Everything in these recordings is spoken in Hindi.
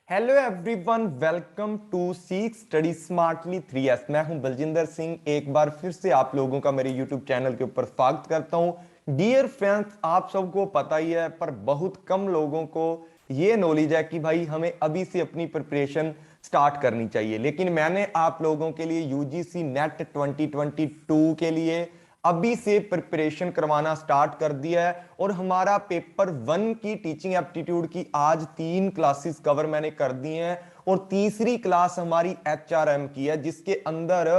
Hello everyone, welcome to seek study smartly 3S। मैं हूं बलजिंदर सिंह। एक बार फिर से आप लोगों का मेरे यूट्यूब चैनल के ऊपर स्वागत करता हूं। डियर फ्रेंड्स, आप सबको पता ही है पर बहुत कम लोगों को ये नॉलेज है कि भाई हमें अभी से अपनी प्रिपरेशन स्टार्ट करनी चाहिए। लेकिन मैंने आप लोगों के लिए यूजीसी नेट 2022 के लिए अभी से प्रिपरेशन करवाना स्टार्ट कर दिया है और हमारा पेपर 1 की टीचिंग एप्टीट्यूड की आज 3 क्लासेस कवर मैंने कर दी हैं और तीसरी क्लास हमारी एचआरएम की है, जिसके अंदर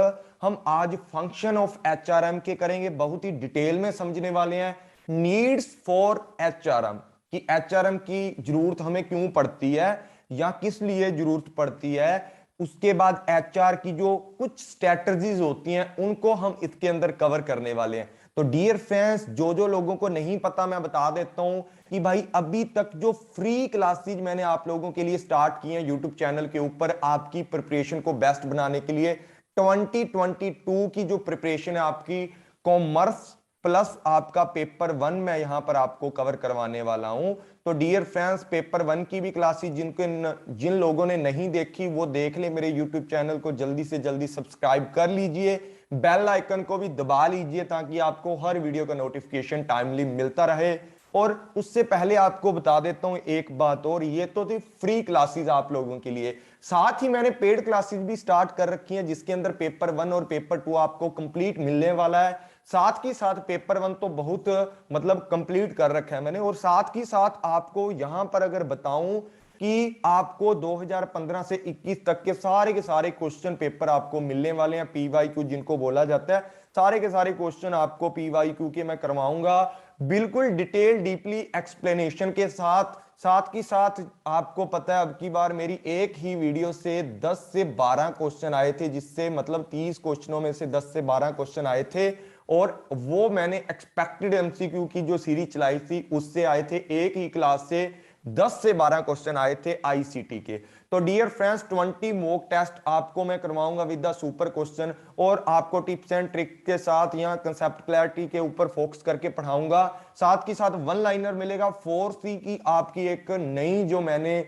हम आज फंक्शन ऑफ एचआरएम के करेंगे। बहुत ही डिटेल में समझने वाले हैं नीड्स फॉर एचआरएम कि एचआरएम की जरूरत हमें क्यों पड़ती है या किस लिए जरूरत पड़ती है। उसके बाद एचआर की जो कुछ स्ट्रेटजीज होती हैं उनको हम इसके अंदर कवर करने वाले हैं। तो डियर फ्रेंड्स, जो लोगों को नहीं पता मैं बता देता हूं कि भाई अभी तक जो फ्री क्लासेज मैंने आप लोगों के लिए स्टार्ट किए हैं यूट्यूब चैनल के ऊपर आपकी प्रिपरेशन को बेस्ट बनाने के लिए, 2022 की जो प्रिपरेशन है आपकी कॉमर्स प्लस आपका पेपर 1 मैं यहां पर आपको कवर करवाने वाला हूं। तो डियर फ्रेंड्स, पेपर 1 की भी क्लासेस जिन लोगों ने नहीं देखी वो देख ले। मेरे यूट्यूब चैनल को जल्दी से जल्दी सब्सक्राइब कर लीजिए, बेल आइकन को भी दबा लीजिए ताकि आपको हर वीडियो का नोटिफिकेशन टाइमली मिलता रहे। और उससे पहले आपको बता देता हूं एक बात और, ये तो थी फ्री क्लासेस आप लोगों के लिए। साथ ही मैंने पेड क्लासेस भी स्टार्ट कर रखी हैं जिसके अंदर पेपर 1 और पेपर 2 आपको कंप्लीट मिलने वाला है। साथ ही साथ पेपर 1 तो बहुत मतलब कंप्लीट कर रखा है मैंने, और साथ ही साथ आपको यहां पर अगर बताऊं कि आपको 2015 से 21 तक के सारे क्वेश्चन पेपर आपको मिलने वाले हैं। पीवाईक्यू जिनको बोला जाता है, सारे के सारे क्वेश्चन आपको पीवाईक्यू के मैं करवाऊंगा बिल्कुल डिटेल डीपली एक्सप्लेनेशन के साथ। साथ ही साथ आपको पता है अब की बार मेरी एक ही वीडियो से 10 से 12 क्वेश्चन आए थे, जिससे मतलब 30 क्वेश्चनों में से 10 से 12 क्वेश्चन आए थे। और वो मैंने एक्सपेक्टेड एमसीक्यू की जो सीरीज चलाई थी उससे आए थे। एक ही क्लास से 10 से 12 क्वेश्चन आए थे आईसीटी के। तो डियर फ्रेंड्स, 20 मॉक टेस्ट आपको मैं करवाऊंगा विद द सुपर क्वेश्चन, और आपको टिप्स एंड ट्रिक के साथ यहाँ कंसेप्ट क्लैरिटी के ऊपर फोकस करके पढ़ाऊंगा। साथ ही साथ वन लाइनर मिलेगा 4C की आपकी एक नई जो मैंने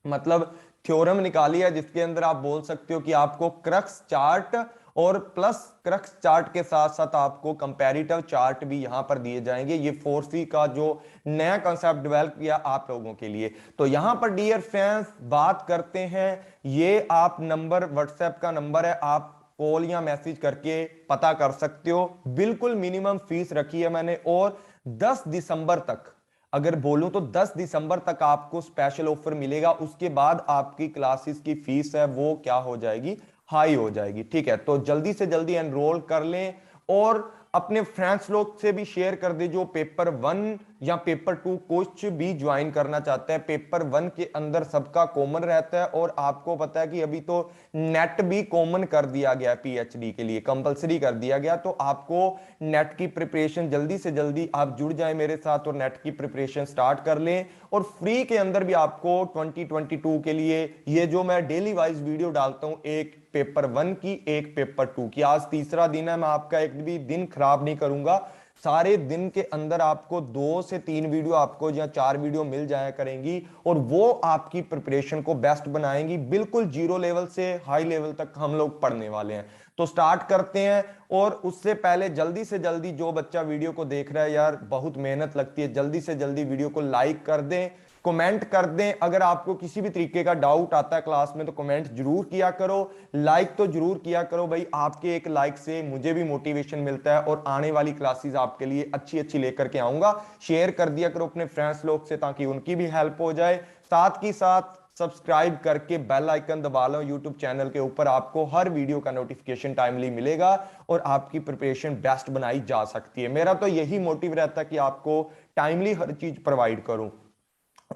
मतलब थ्योरम निकाली है, जिसके अंदर आप बोल सकते हो कि आपको क्रक्स चार्ट और प्लस क्रक्स चार्ट के साथ साथ आपको कंपैरेटिव चार्ट भी यहां पर दिए जाएंगे। ये 4C का जो नया कंसेप्ट डेवलप किया आप लोगों के लिए। तो यहां पर डियर फ्रेंड्स बात करते हैं, ये आप नंबर व्हाट्सएप का नंबर है, आप कॉल या मैसेज करके पता कर सकते हो। बिल्कुल मिनिमम फीस रखी है मैंने, और 10 दिसंबर तक अगर बोलूं तो 10 दिसंबर तक आपको स्पेशल ऑफर मिलेगा। उसके बाद आपकी क्लासेस की फीस है वो क्या हो जाएगी, हाई हो जाएगी। ठीक है, तो जल्दी से जल्दी एनरोल कर लें और अपने फ्रेंड्स लोग से भी शेयर कर दे जो पेपर 1 या पेपर 2 कुछ भी ज्वाइन करना चाहते हैं। पेपर 1 के अंदर सबका कॉमन रहता है, और आपको पता है कि अभी तो नेट भी कॉमन कर दिया गया है, पीएचडी के लिए कंपलसरी कर दिया गया। तो आपको नेट की प्रिपरेशन जल्दी से जल्दी आप जुड़ जाएं मेरे साथ और नेट की प्रिपरेशन स्टार्ट कर लें। और फ्री के अंदर भी आपको 2022 के लिए ये जो मैं डेली वाइज वीडियो डालता हूं, एक पेपर 1 की एक पेपर 2 की, आज तीसरा दिन है, मैं आपका एक भी दिन खराब नहीं करूंगा। सारे दिन के अंदर आपको 2 से 3 वीडियो आपको या 4 वीडियो मिल जाया करेंगी, और वो आपकी प्रिपरेशन को बेस्ट बनाएंगी। बिल्कुल जीरो लेवल से हाई लेवल तक हम लोग पढ़ने वाले हैं। तो स्टार्ट करते हैं। और उससे पहले जल्दी से जल्दी जो बच्चा वीडियो को देख रहा है, यार बहुत मेहनत लगती है, जल्दी से जल्दी वीडियो को लाइक कर दें, कमेंट कर दें। अगर आपको किसी भी तरीके का डाउट आता है क्लास में तो कमेंट जरूर किया करो, लाइक तो जरूर किया करो भाई। आपके एक लाइक से मुझे भी मोटिवेशन मिलता है और आने वाली क्लासेस आपके लिए अच्छी अच्छी लेकर के आऊंगा। शेयर कर दिया करो अपने फ्रेंड्स लोग से ताकि उनकी भी हेल्प हो जाए। साथ ही साथ सब्सक्राइब करके बेल आइकन दबा लो यूट्यूब चैनल के ऊपर, आपको हर वीडियो का नोटिफिकेशन टाइमली मिलेगा और आपकी प्रिपरेशन बेस्ट बनाई जा सकती है। मेरा तो यही मोटिव रहता है कि आपको टाइमली हर चीज प्रोवाइड करूं।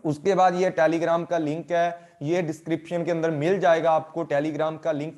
उसके बाद ये टेलीग्राम का लिंक है, ये डिस्क्रिप्शन के अंदर मिल जाएगा आपको टेलीग्राम का लिंक।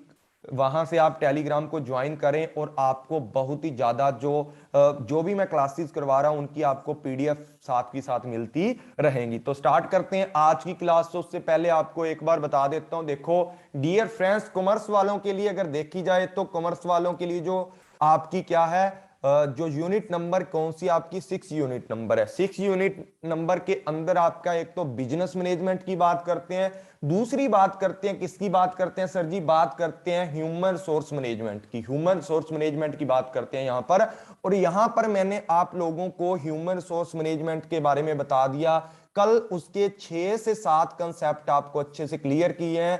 वहां से आप टेलीग्राम को ज्वाइन करें और आपको बहुत ही ज्यादा जो भी मैं क्लासेस करवा रहा हूं उनकी आपको पीडीएफ साथ की साथ मिलती रहेंगी। तो स्टार्ट करते हैं आज की क्लास। तो उससे पहले आपको एक बार बता देता हूं, देखो डियर फ्रेंड्स, कॉमर्स वालों के लिए अगर देखी जाए तो कॉमर्स वालों के लिए जो आपकी क्या है जो यूनिट नंबर कौन सी आपकी 6 यूनिट नंबर है। 6 यूनिट नंबर के अंदर आपका एक तो बिजनेस मैनेजमेंट की बात करते हैं, दूसरी बात करते हैं किसकी बात करते हैं सर जी, बात करते हैं ह्यूमन सोर्स मैनेजमेंट की। ह्यूमन सोर्स मैनेजमेंट की बात करते हैं यहां पर। और यहां पर मैंने आप लोगों को ह्यूमन सोर्स मैनेजमेंट के बारे में बता दिया। कल उसके 6 से 7 कंसेप्ट आपको अच्छे से क्लियर किए हैं,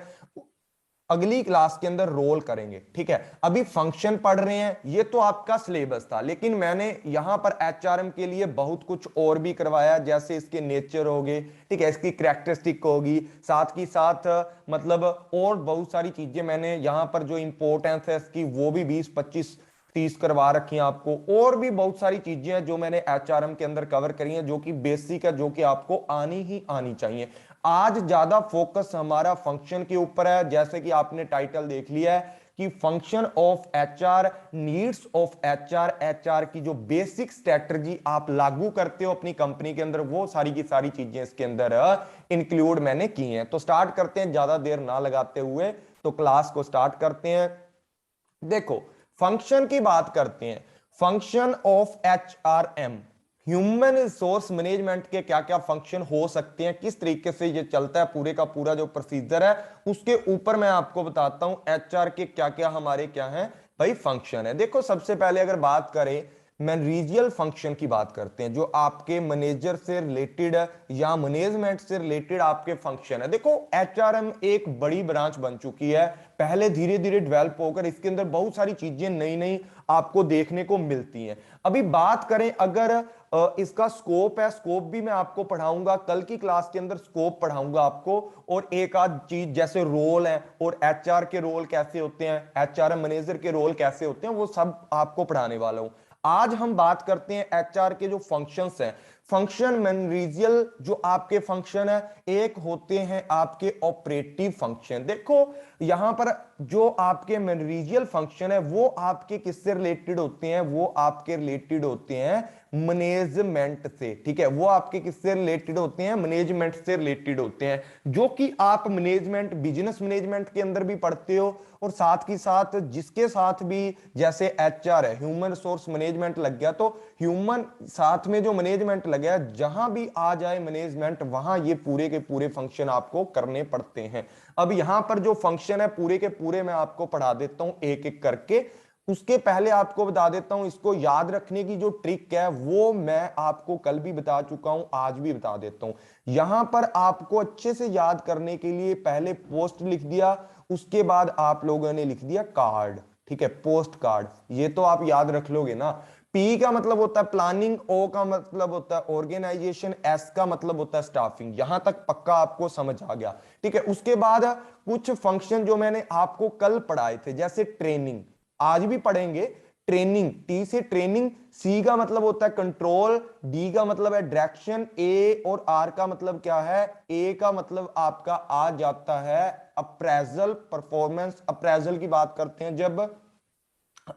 अगली क्लास के अंदर रोल करेंगे। ठीक है, अभी फंक्शन पढ़ रहे हैं, ये तो आपका सिलेबस था, लेकिन मैंने यहां पर एचआरएम के लिए बहुत कुछ और भी करवाया, जैसे इसके नेचर हो गए, ठीक है, इसकी कैरेक्टरिस्टिक होगी, साथ ही साथ मतलब और बहुत सारी चीजें मैंने यहां पर जो इंपॉर्टेंस है इसकी वो भी 20 25 30 करवा रखी हैं आपको। और भी बहुत सारी चीजें हैं जो मैंने एचआरएम के अंदर कवर करी हैं, जो कि बेसिक है, जो कि आपको आनी ही आनी चाहिए। आज ज्यादा फोकस हमारा फंक्शन के ऊपर है, जैसे कि आपने टाइटल देख लिया है कि function of HR, needs of HR, HR की जो बेसिक स्ट्रेटजी आप लागू करते हो अपनी कंपनी के अंदर, वो सारी की सारी चीजें इसके अंदर इंक्लूड मैंने की हैं। तो स्टार्ट करते हैं ज्यादा देर ना लगाते हुए, तो क्लास को स्टार्ट करते हैं। देखो, फंक्शन की बात करते हैं, function of HRM, human resource management के क्या क्या फंक्शन हो सकते हैं, किस तरीके से ये चलता है, पूरे का पूरा जो प्रोसीजर है उसके ऊपर मैं आपको बताता हूं एचआर के क्या क्या हमारे क्या है भाई फंक्शन है। देखो, सबसे पहले अगर बात करें मैनेजरियल फंक्शन की बात करते हैं, जो आपके मैनेजर से रिलेटेड या मैनेजमेंट से रिलेटेड आपके फंक्शन है। देखो, एचआरएम एक बड़ी ब्रांच बन चुकी है, पहले धीरे धीरे डेवलप होकर इसके अंदर बहुत सारी चीजें नई नई आपको देखने को मिलती हैं। अभी बात करें अगर इसका स्कोप है, स्कोप भी मैं आपको पढ़ाऊंगा कल की क्लास के अंदर, स्कोप पढ़ाऊंगा आपको, और एक आध चीज जैसे रोल है और एचआर के रोल कैसे होते हैं, एचआरएम मैनेजर के रोल कैसे होते हैं, वो सब आपको पढ़ाने वाला हूं। आज हम बात करते हैं एचआर के जो फंक्शंस हैं। फंक्शन मैनेजरियल जो आपके फंक्शन है, एक होते हैं आपके ऑपरेटिव फंक्शन। देखो, यहां पर जो आपके मैनेजरियल फंक्शन है वो आपके किससे रिलेटेड होते हैं, वो आपके रिलेटेड होते हैं मैनेजमेंट से। ठीक है, वो आपके किससे रिलेटेड होते हैं, मैनेजमेंट से रिलेटेड होते हैं, जो कि आप मैनेजमेंट, बिजनेस मैनेजमेंट के अंदर भी पढ़ते हो, और साथ ही साथ जिसके साथ भी जैसे एचआर है, ह्यूमन रिसोर्स मैनेजमेंट लग गया, तो ह्यूमन साथ में जो मैनेजमेंट लग गया, जहां भी आ जाए मैनेजमेंट वहां ये पूरे के पूरे फंक्शन आपको करने पड़ते हैं। अब यहां पर जो फंक्शन है पूरे के पूरे मैं आपको पढ़ा देता हूं एक एक करके। उसके पहले आपको बता देता हूं, इसको याद रखने की जो ट्रिक है वो मैं आपको कल भी बता चुका हूं, आज भी बता देता हूं। यहां पर आपको अच्छे से याद करने के लिए पहले पोस्ट लिख दिया, उसके बाद आप लोगों ने लिख दिया कार्ड। ठीक है, पोस्ट कार्ड, ये तो आप याद रख लोगे ना। पी का मतलब होता है प्लानिंग, ओ का मतलब होता है ऑर्गेनाइजेशन, एस का मतलब होता है स्टाफिंग। यहां तक पक्का आपको समझ आ गया। ठीक है, उसके बाद कुछ फंक्शन जो मैंने आपको कल पढ़ाए थे, जैसे ट्रेनिंग, आज भी पढ़ेंगे। ट्रेनिंग, टी से ट्रेनिंग, सी का मतलब होता है कंट्रोल, डी का मतलब है डायरेक्शन, ए और आर का मतलब क्या है, ए का मतलब आपका आ जाता है अप्रेजल, परफॉर्मेंस अप्रेजल की बात करते हैं जब,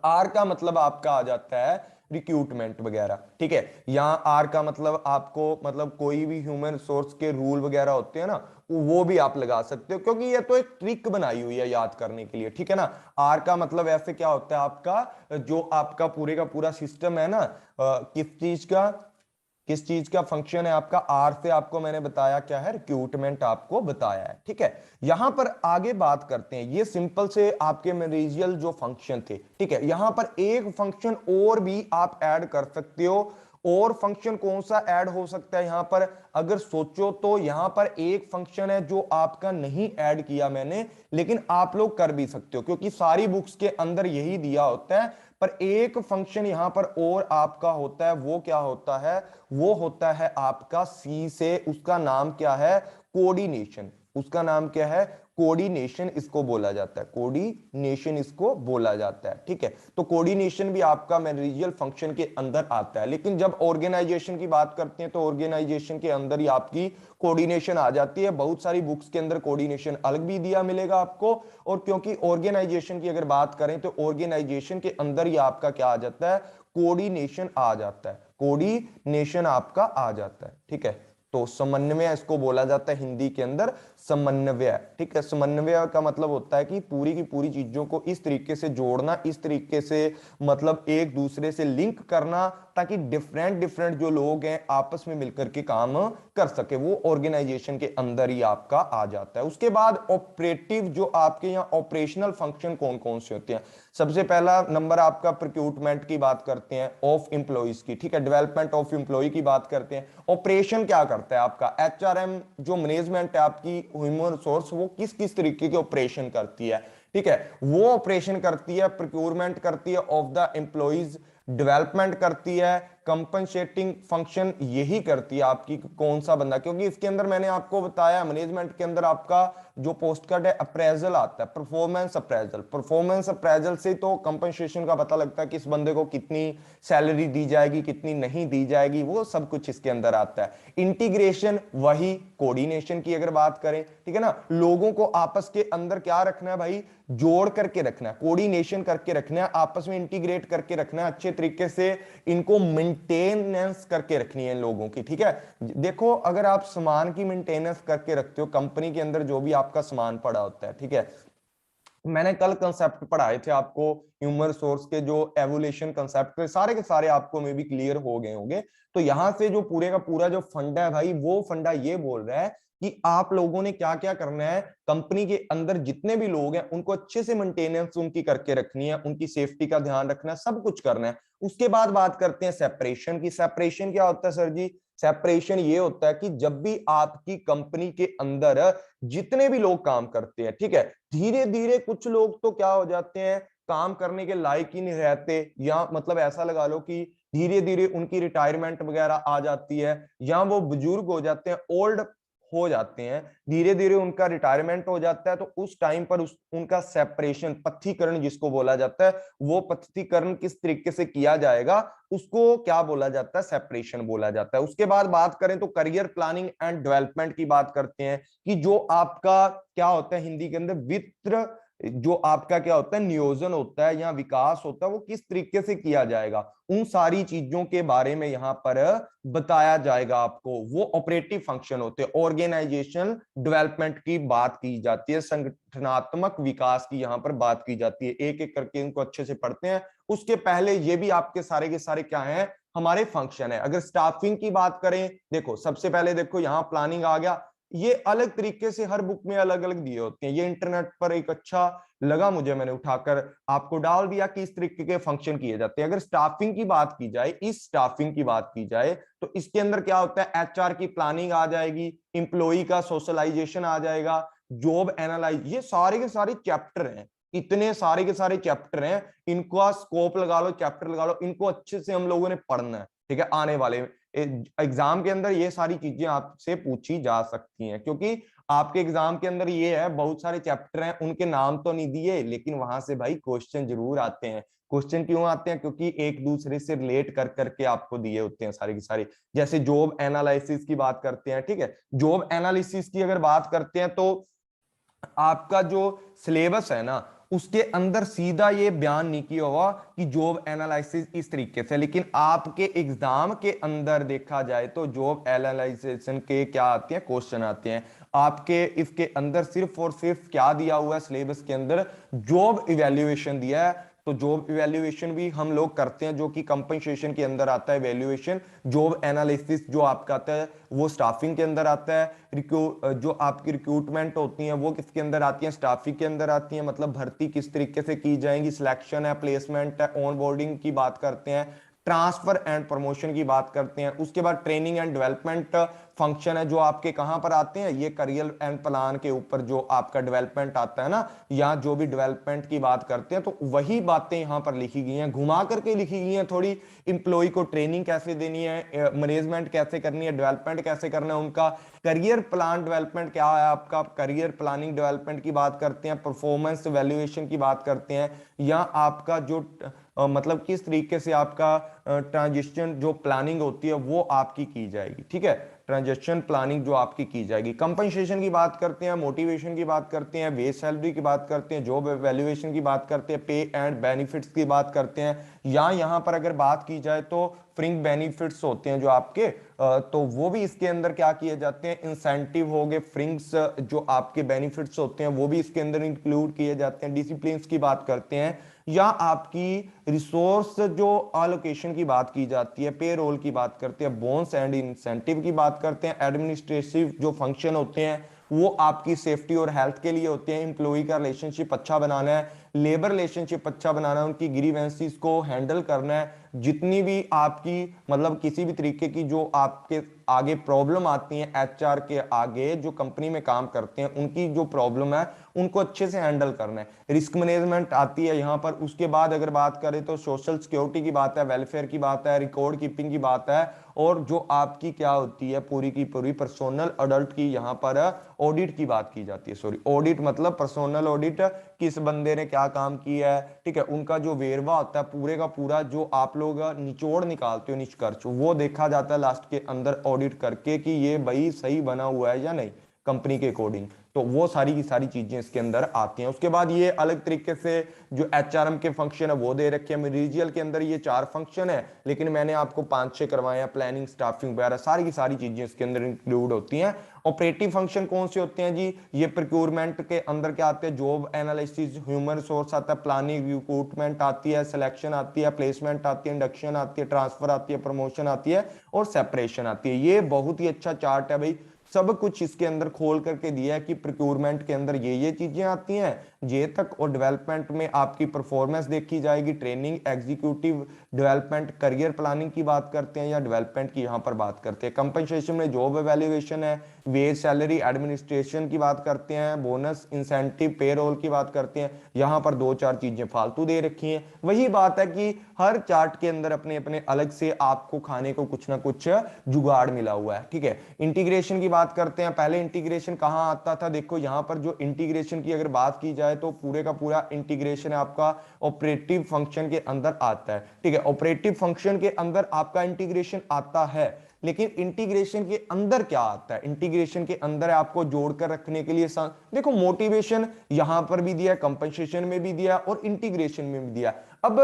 आर का मतलब आपका आ जाता है रिक्रूटमेंट वगैरह। ठीक है, यहां आर का मतलब आपको मतलब कोई भी ह्यूमन रिसोर्स के रूल वगैरह होते हैं ना, वो भी आप लगा सकते हो, क्योंकि ये तो एक ट्रिक बनाई हुई है याद करने के लिए। ठीक है ना, आर का मतलब ऐसे क्या होता है आपका, जो आपका पूरे का पूरा सिस्टम है ना, किस चीज का फंक्शन है आपका, आर से आपको मैंने बताया क्या है, रिक्रूटमेंट आपको बताया है। ठीक है, यहां पर आगे बात करते हैं, ये सिंपल से आपके मैनेजरियल जो फंक्शन थे। ठीक है, यहां पर एक फंक्शन और भी आप ऐड कर सकते हो, और फंक्शन कौन सा ऐड हो सकता है यहां पर, अगर सोचो तो यहां पर एक फंक्शन है जो आपका नहीं ऐड किया मैंने, लेकिन आप लोग कर भी सकते हो, क्योंकि सारी बुक्स के अंदर यही दिया होता है। पर एक फंक्शन यहां पर और आपका होता है, वो क्या होता है, वो होता है आपका सी से, उसका नाम क्या है, कोऑर्डिनेशन। उसका नाम क्या है, कोऑर्डिनेशन इसको बोला जाता है, कोऑर्डिनेशन इसको बोला जाता है। ठीक है, तो कोऑर्डिनेशन भी आपका मैनेजरियल फंक्शन के अंदर आता है। लेकिन जब ऑर्गेनाइजेशन की बात करते हैं तो ऑर्गेनाइजेशन के अंदर ही आपकी कोऑर्डिनेशन आ जाती है। बहुत सारी बुक्स के अंदर कोऑर्डिनेशन अलग भी दिया मिलेगा आपको, और क्योंकि ऑर्गेनाइजेशन की अगर बात करें तो ऑर्गेनाइजेशन के अंदर ही आपका क्या आ जाता है, कोऑर्डिनेशन आ जाता है, कोऑर्डिनेशन आपका आ जाता है। ठीक है, तो समन्वय इसको बोला जाता है हिंदी के अंदर, समन्वय। ठीक है, समन्वय का मतलब होता है कि पूरी की पूरी चीजों को इस तरीके से जोड़ना, इस तरीके से मतलब एक दूसरे से लिंक करना, ताकि डिफरेंट डिफरेंट जो लोग हैं आपस में मिलकर के काम कर सके। वो ऑर्गेनाइजेशन के अंदर ही आपका आ जाता है। उसके बाद ऑपरेटिव, जो आपके यहाँ ऑपरेशनल फंक्शन कौन कौन से होते हैं। सबसे पहला नंबर आपका प्रोक्यूटमेंट की बात करते हैं, ऑफ एम्प्लॉइज की। ठीक है, डेवलपमेंट ऑफ एम्प्लॉय की बात करते हैं। ऑपरेशन क्या करता है आपका, एचआरएम जो मैनेजमेंट है आपकी ह्यूमन रिसोर्स, वो किस किस तरीके के ऑपरेशन करती है। ठीक है, वो ऑपरेशन करती है, प्रोक्योरमेंट करती है ऑफ द एम्प्लॉइज, डेवलपमेंट करती है, कंपनसेटिंग फंक्शन यही करती है आपकी कौन सा बंदा। क्योंकि इसके अंदर मैंने आपको बताया मैनेजमेंट के अंदर आपका जो पोस्ट कार्ड है अप्रेजल आता है, परफॉर्मेंस अप्रेजल। परफॉर्मेंस अप्रेजल से तो कंपनसेशन का पता लगता है कि इस बंदे को कितनी सैलरी दी जाएगी, कितनी नहीं दी जाएगी, वो सब कुछ इसके अंदर आता है। इंटीग्रेशन वही कोऑर्डिनेशन की अगर बात करें, ठीक है ना, लोगों को आपस के अंदर क्या रखना है भाई, जोड़ करके रखना है, कोऑर्डिनेशन करके रखना है, आपस में इंटीग्रेट करके रखना है, अच्छे तरीके से इनको मेंटेनेंस करके रखनी है इन लोगों की। ठीक है, देखो अगर आप सामान की मेंटेनेंस करके रखते हो, कंपनी के अंदर जो भी आपका सामान पड़ा होता है, ठीक है, मैंने कल कंसेप्ट पढ़ाए थे आपको ह्यूमन रिसोर्स के, जो एवोल्यूशन कंसेप्ट थे, सारे के सारे आपको में भी क्लियर हो गए होंगे। तो यहां से जो पूरे का पूरा जो फंडा है भाई, वो फंडा ये बोल रहा है कि आप लोगों ने क्या क्या करना है, कंपनी के अंदर जितने भी लोग हैं उनको अच्छे से मेंटेनेंस उनकी करके रखनी है, उनकी सेफ्टी का ध्यान रखना है, सब कुछ करना है। उसके बाद बात करते हैं सेपरेशन की। सेपरेशन क्या होता है सर जी, सेपरेशन ये होता है कि जब भी आपकी कंपनी के अंदर जितने भी लोग काम करते हैं, ठीक है, धीरे धीरे कुछ लोग तो क्या हो जाते हैं, काम करने के लायक ही नहीं रहते, या मतलब ऐसा लगा लो कि धीरे धीरे उनकी रिटायरमेंट वगैरह आ जाती है, या वो बुजुर्ग हो जाते हैं, ओल्ड हो जाते हैं, धीरे धीरे उनका रिटायरमेंट हो जाता है। तो उस टाइम पर उनका सेपरेशन, पत्थीकरण जिसको बोला जाता है, वो पत्थीकरण किस तरीके से किया जाएगा, उसको क्या बोला जाता है, सेपरेशन बोला जाता है। उसके बाद बात करें तो करियर प्लानिंग एंड डेवलपमेंट की बात करते हैं, कि जो आपका क्या होता है हिंदी के अंदर, वित्त, जो आपका क्या होता है नियोजन होता है या विकास होता है, वो किस तरीके से किया जाएगा, उन सारी चीजों के बारे में यहां पर बताया जाएगा आपको। वो ऑपरेटिव फंक्शन होते हैं। ऑर्गेनाइजेशन डेवलपमेंट की बात की जाती है, संगठनात्मक विकास की यहां पर बात की जाती है। एक एक करके इनको अच्छे से पढ़ते हैं। उसके पहले ये भी आपके सारे के सारे क्या हैं, हमारे फंक्शन है। अगर स्टाफिंग की बात करें, देखो सबसे पहले देखो यहां प्लानिंग आ गया, ये अलग तरीके से हर बुक में अलग अलग दिए होते हैं। ये इंटरनेट पर एक अच्छा लगा मुझे, मैंने उठाकर आपको डाल दिया कि इस तरीके के फंक्शन किए जाते हैं। अगर स्टाफिंग की बात की जाए, इस स्टाफिंग की बात की जाए, तो इसके अंदर क्या होता है, एचआर की प्लानिंग आ जाएगी, इंप्लॉई का सोशलाइजेशन आ जाएगा, जॉब एनालाइज, ये सारे के सारे चैप्टर हैं, इतने सारे के सारे चैप्टर हैं, इनका स्कोप लगा लो, चैप्टर लगा लो, इनको अच्छे से हम लोगों ने पढ़ना है। ठीक है, आने वाले एग्जाम के अंदर ये सारी चीजें आपसे पूछी जा सकती हैं, क्योंकि आपके एग्जाम के अंदर ये है, बहुत सारे चैप्टर हैं, उनके नाम तो नहीं दिए, लेकिन वहां से भाई क्वेश्चन जरूर आते हैं। क्वेश्चन क्यों आते हैं, क्योंकि एक दूसरे से रिलेट कर करके आपको दिए होते हैं सारे की सारी। जैसे जॉब एनालिसिस की बात करते हैं, ठीक है, जॉब एनालिसिस की अगर बात करते हैं, तो आपका जो सिलेबस है ना, उसके अंदर सीधा ये बयान नहीं किया हुआ कि जॉब एनालिसिस इस तरीके से, लेकिन आपके एग्जाम के अंदर देखा जाए तो जॉब एनालिसिस के क्या आते हैं, क्वेश्चन आते हैं आपके। इसके अंदर सिर्फ और सिर्फ क्या दिया हुआ है सिलेबस के अंदर, जॉब इवेल्युएशन दिया है। तो जॉब इवेल्युएशन भी हम लोग करते हैं, जो कि कंपनसेशन के अंदर आता है वैल्यूएशन। जॉब एनालिसिस जो आपका आता है वो स्टाफिंग के अंदर आता है। जो आपकी रिक्रूटमेंट होती है वो किसके अंदर आती है, स्टाफिंग के अंदर आती है, मतलब भर्ती किस तरीके से की जाएगी, सिलेक्शन है, प्लेसमेंट है, ऑन बोर्डिंग की बात करते हैं, ट्रांसफर एंड प्रमोशन की बात करते हैं। उसके बाद ट्रेनिंग एंड डेवलपमेंट फंक्शन है, जो आपके कहां पर आते हैं, ये करियर एंड प्लान के ऊपर जो आपका डेवलपमेंट आता है ना, या जो भी डेवलपमेंट की बात करते हैं, तो वही बातें यहां पर लिखी गई हैं, घुमा करके लिखी गई हैं थोड़ी। इंप्लॉय को ट्रेनिंग कैसे देनी है, मैनेजमेंट कैसे करनी है, डेवलपमेंट कैसे करना है उनका, करियर प्लान डेवलपमेंट क्या है आपका, करियर प्लानिंग डेवलपमेंट की बात करते हैं, परफॉर्मेंस वैल्यूएशन की बात करते हैं, या आपका जो मतलब किस तरीके से आपका ट्रांजिशन जो प्लानिंग होती है वो आपकी की जाएगी। ठीक है, ट्रांजेक्शन प्लानिंग जो आपकी की जाएगी। कंपनसेशन की बात करते हैं, मोटिवेशन की बात करते हैं, बेस सैलरी की बात करते हैं, जॉब वैल्यूएशन की बात करते हैं, पे एंड बेनिफिट्स की बात करते हैं, या यहाँ पर अगर बात की जाए तो फ्रिंग बेनिफिट्स होते हैं जो आपके, तो वो भी इसके अंदर क्या किए जाते हैं, इंसेंटिव हो गए, फ्रिंग्स जो आपके बेनिफिट्स होते हैं वो भी इसके अंदर इंक्लूड किए जाते हैं। डिसिप्लिन की बात करते हैं, या आपकी रिसोर्स जो एलोकेशन की बात की जाती है, पे रोल की बात करते हैं, बोनस एंड इंसेंटिव की बात करते हैं, एडमिनिस्ट्रेटिव जो फंक्शन होते हैं वो आपकी सेफ्टी और हेल्थ के लिए होते हैं, इंप्लॉई का रिलेशनशिप अच्छा बनाना है, लेबर रिलेशनशिप अच्छा बनाना है, उनकी ग्रीवेंसीज को हैंडल करना है, जितनी भी आपकी मतलब किसी भी तरीके की जो आपके आगे प्रॉब्लम आती है एचआर के आगे जो कंपनी में काम करते हैं उनकी जो प्रॉब्लम है उनको अच्छे से हैंडल करना है, रिस्क मैनेजमेंट आती है यहाँ पर। उसके बाद अगर बात करें तो सोशल सिक्योरिटी की बात है, वेलफेयर की बात है, रिकॉर्ड कीपिंग की बात है, और जो आपकी क्या होती है पूरी की पूरी पर्सनल अडल्ट की यहाँ पर ऑडिट की बात की जाती है। सॉरी, ऑडिट मतलब पर्सनल ऑडिट, किस बंदे ने क्या काम किया है, ठीक है, उनका जो वेरवा होता है पूरे का पूरा जो आप लोग निचोड़ निकालते हो निष्कर्ष, वो देखा जाता है लास्ट के अंदर ऑडिट करके कि ये भाई सही बना हुआ है या नहीं कंपनी के अकॉर्डिंग। तो वो सारी की सारी चीजें इसके अंदर आती हैं। उसके बाद ये अलग तरीके से जो एचआरएम के फंक्शन है वो दे रखे हैं। मरीजियल के अंदर ये 4 फंक्शन है, लेकिन मैंने आपको 5-6 करवाए हैं, प्लानिंग, स्टाफिंग वगैरह सारी की सारी चीजें इसके अंदर इंक्लूड होती हैं। ऑपरेटिव फंक्शन कौन से होते हैं जी, ये प्रोक्योरमेंट के अंदर क्या आते हैं, जॉब एनालिसिस, ह्यूमन रिसोर्स आता है, प्लानिंग, रिक्रूटमेंट आती है, सिलेक्शन आती है, प्लेसमेंट आती है, इंडक्शन आती है, ट्रांसफर आती है, प्रमोशन आती है, और सेपरेशन आती है। ये बहुत ही अच्छा चार्ट है भाई, सब कुछ इसके अंदर खोल करके दिया है कि प्रोक्योरमेंट के अंदर ये चीजें आती हैं, जे तक, और डेवलपमेंट में आपकी परफॉर्मेंस देखी जाएगी, training, executive development, career planning की बात करते हैं या डेवलपमेंट की यहाँ पर बात करते हैं। कंपनसेशन में जॉब एवेल्युएशन है, वेज, सैलरी, एडमिनिस्ट्रेशन की बात करते हैं, बोनस, इंसेंटिव, पे रोल की बात करते हैं। यहाँ पर 2-4 चीजें फालतू दे रखी हैं। वही बात है कि हर चार्ट के अंदर अपने अपने अलग से आपको खाने को कुछ ना कुछ जुगाड़ मिला हुआ है, ठीक है। इंटीग्रेशन की बात करते हैं, पहले इंटीग्रेशन कहाँ आता था, देखो यहाँ पर जो इंटीग्रेशन की अगर बात की जाए तो पूरे का पूरा इंटीग्रेशन आपका ऑपरेटिव फंक्शन के अंदर आता है, ठीक है। ऑपरेटिव फंक्शन के अंदर आपका इंटीग्रेशन आता है, लेकिन इंटीग्रेशन के अंदर क्या आता है, इंटीग्रेशन के अंदर आपको जोड़कर रखने के लिए देखो मोटिवेशन यहां पर भी दिया, कंपनसेशन में भी दिया और इंटीग्रेशन में भी दिया। अब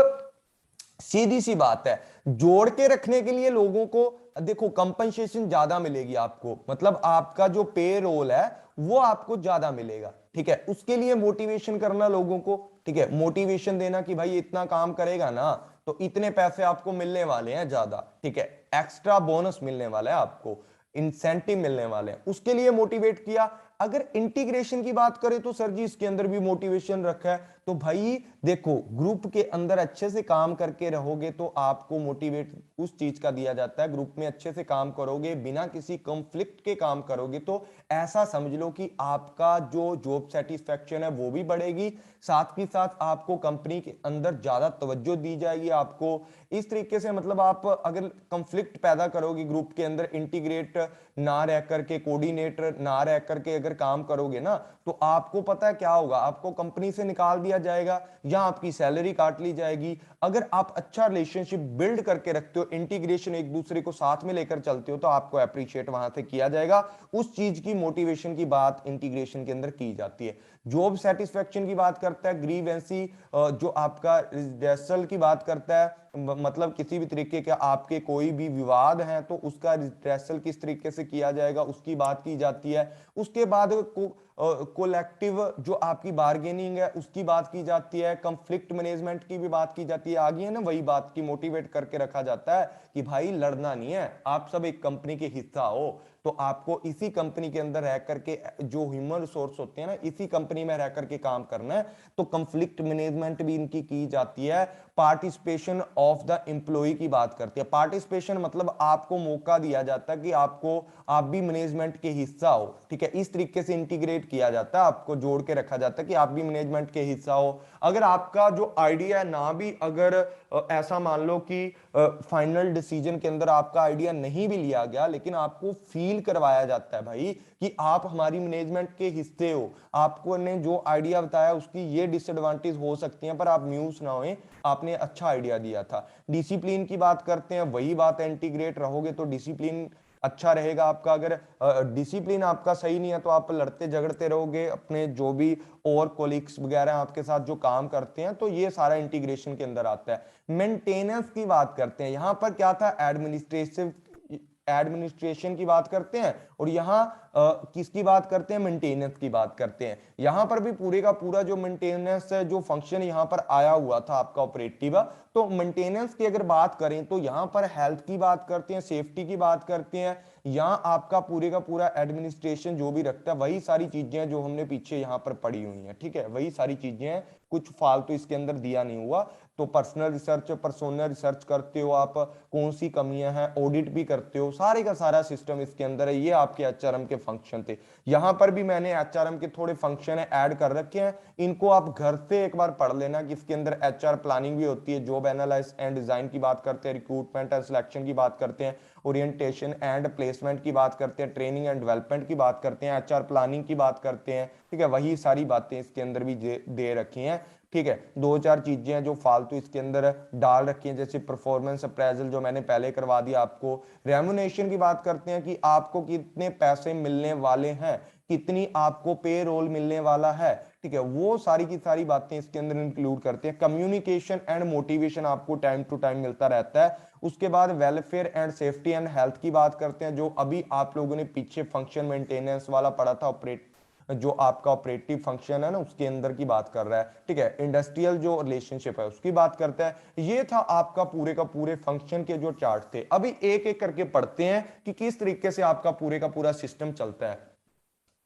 सीधी सी बात है, जोड़ के रखने के लिए लोगों को देखो कंपनसेशन ज्यादा मिलेगी आपको, मतलब आपका जो पे रोल है वो आपको ज्यादा मिलेगा, ठीक है। उसके लिए मोटिवेशन करना लोगों को, ठीक है, मोटिवेशन देना कि भाई इतना काम करेगा ना तो इतने पैसे आपको मिलने वाले हैं ज्यादा, ठीक है, एक्स्ट्रा बोनस मिलने वाला है आपको, इंसेंटिव मिलने वाले हैं, उसके लिए मोटिवेट किया। अगर इंटीग्रेशन की बात करें तो सर जी इसके अंदर भी मोटिवेशन रखा है, तो भाई देखो ग्रुप के अंदर अच्छे से काम करके रहोगे तो आपको मोटिवेट उस चीज का दिया जाता है, ग्रुप में अच्छे से काम करोगे, बिना किसी कंफ्लिक्ट के काम करोगे तो ऐसा समझ लो कि आपका जो जॉब सेटिस्फेक्शन है वो भी बढ़ेगी, साथ ही साथ आपको कंपनी के अंदर ज्यादा तवज्जो दी जाएगी। आपको इस तरीके से मतलब आप अगर कंफ्लिक्ट पैदा करोगे ग्रुप के अंदर, इंटीग्रेट ना रह करके, कोऑर्डिनेटर ना रह करके अगर काम करोगे ना, तो आपको पता है क्या होगा, आपको कंपनी से निकाल दिया जाएगा या आपकी सैलरी काट ली जाएगी। अगर आप अच्छा रिलेशनशिप बिल्ड करके रखते हो, इंटीग्रेशन, एक दूसरे को साथ में लेकर चलते हो, तो आपको अप्रिशिएट वहां से किया जाएगा। उस चीज की मोटिवेशन की बात इंटीग्रेशन के अंदर की जाती है। जॉब सेटिस्फेक्शन की बात करता है, ग्रीवेंसी जो आपका रिड्रेसल की बात करता है, मतलब किसी भी तरीके के आपके कोई भी विवाद हैं तो उसका रिड्रेसल किस तरीके से किया जाएगा उसकी बात की जाती है। उसके बाद कोलेक्टिव जो आपकी बार्गेनिंग है उसकी बात की जाती है, कंफ्लिक्ट मैनेजमेंट की भी बात की जाती है। आगे है ना वही बात की मोटिवेट करके रखा जाता है कि भाई लड़ना नहीं है, आप सब एक कंपनी के हिस्सा हो, तो आपको इसी कंपनी के अंदर रह करके जो ह्यूमन रिसोर्स होते हैं ना, इसी कंपनी में रह करके काम करना है। तो कंफ्लिक्ट मैनेजमेंट भी इनकी की जाती है। पार्टिसिपेशन ऑफ द एम्प्लॉय की बात करती है, पार्टिसिपेशन मतलब आपको मौका दिया जाता है कि आप भी मैनेजमेंट के हिस्सा हो, ठीक है। इस तरीके से इंटीग्रेट किया जाता है, आपको जोड़ के रखा जाता है कि आप भी मैनेजमेंट के हिस्सा हो। अगर आपका जो आइडिया ना भी, अगर ऐसा मान लो कि फाइनल डिसीजन के अंदर आपका आइडिया नहीं भी लिया गया, लेकिन आपको फील करवाया जाता है भाई कि आप हमारी मैनेजमेंट के हिस्से हो, आपको ने जो आइडिया बताया उसकी ये डिसएडवांटेज हो सकती हैं, पर आप म्यूज ना होए, आपने अच्छा आइडिया दिया था। डिसिप्लिन की बात करते हैं, वही बात है, इंटीग्रेट रहोगे तो डिसिप्लिन अच्छा रहेगा आपका। अगर डिसिप्लिन आपका सही नहीं है तो आप लड़ते झगड़ते रहोगे अपने जो भी और कोलिग्स वगैरह आपके साथ जो काम करते हैं, तो ये सारा इंटीग्रेशन के अंदर आता है। मेंटेनेंस की बात करते हैं, यहां पर क्या था, एडमिनिस्ट्रेशन की बात करते हैं, और यहाँ किसकी बात करते हैं, मेंटेनेंस की बात करते हैं। यहां पर भी पूरे का पूरा जो मेंटेनेंस जो फंक्शन यहां पर आया हुआ था आपका ऑपरेटिव, तो मेंटेनेंस की अगर बात करें तो यहां पर हेल्थ की बात करते हैं, सेफ्टी की बात करते हैं, यहाँ आपका पूरे का पूरा एडमिनिस्ट्रेशन जो भी रखता है, वही सारी चीजें हैं जो हमने पीछे यहाँ पर पढ़ी हुई हैं, ठीक है, वही सारी चीजें हैं, कुछ फालतू इसके अंदर दिया नहीं हुआ। तो पर्सनल रिसर्च, पर्सोनल रिसर्च करते हो आप, कौन सी कमियां हैं, ऑडिट भी करते हो, सारे का सारा सिस्टम इसके अंदर है। ये आपके एचआरएम के फंक्शन थे। यहां पर भी मैंने एचआरएम के थोड़े फंक्शन है ऐड कर रखे हैं, इनको आप घर से एक बार पढ़ लेना कि इसके अंदर एचआर प्लानिंग भी होती है, जॉब एनालिसिस एंड डिजाइन की बात करते हैं, रिक्रूटमेंट एंड सिलेक्शन की बात करते हैं, ओरिएंटेशन एंड प्लेसमेंट की बात करते हैं, ट्रेनिंग एंड डेवलपमेंट की बात करते हैं, एचआर प्लानिंग की बात करते हैं, ठीक है, वही सारी बातें इसके अंदर भी दे रखी हैं, ठीक है। दो चार चीजें हैं जो फालतू इसके अंदर डाल रखी हैं, जैसे परफॉर्मेंस अप्रेजल जो मैंने पहले करवा दिया आपको, रेम्युनेशन की बात करते हैं कि आपको कितने पैसे मिलने वाले हैं, कितनी आपको पे रोल मिलने वाला है, ठीक है, वो सारी की सारी बातें इसके अंदर इंक्लूड करते हैं। कम्युनिकेशन एंड मोटिवेशन आपको टाइम टू टाइम मिलता रहता है। उसके बाद welfare and safety and health की बात करते हैं, जो अभी आप लोगों ने पीछे फंक्शन मेंटेनेंस वाला पढ़ा था, जो आपका ऑपरेटिव फंक्शन है ना, उसके अंदर की बात कर रहा है, ठीक है। इंडस्ट्रियल जो रिलेशनशिप है उसकी बात करता है। ये था आपका पूरे का पूरे फंक्शन के जो चार्ट थे। अभी एक एक करके पढ़ते हैं कि किस तरीके से आपका पूरे का पूरा सिस्टम चलता है।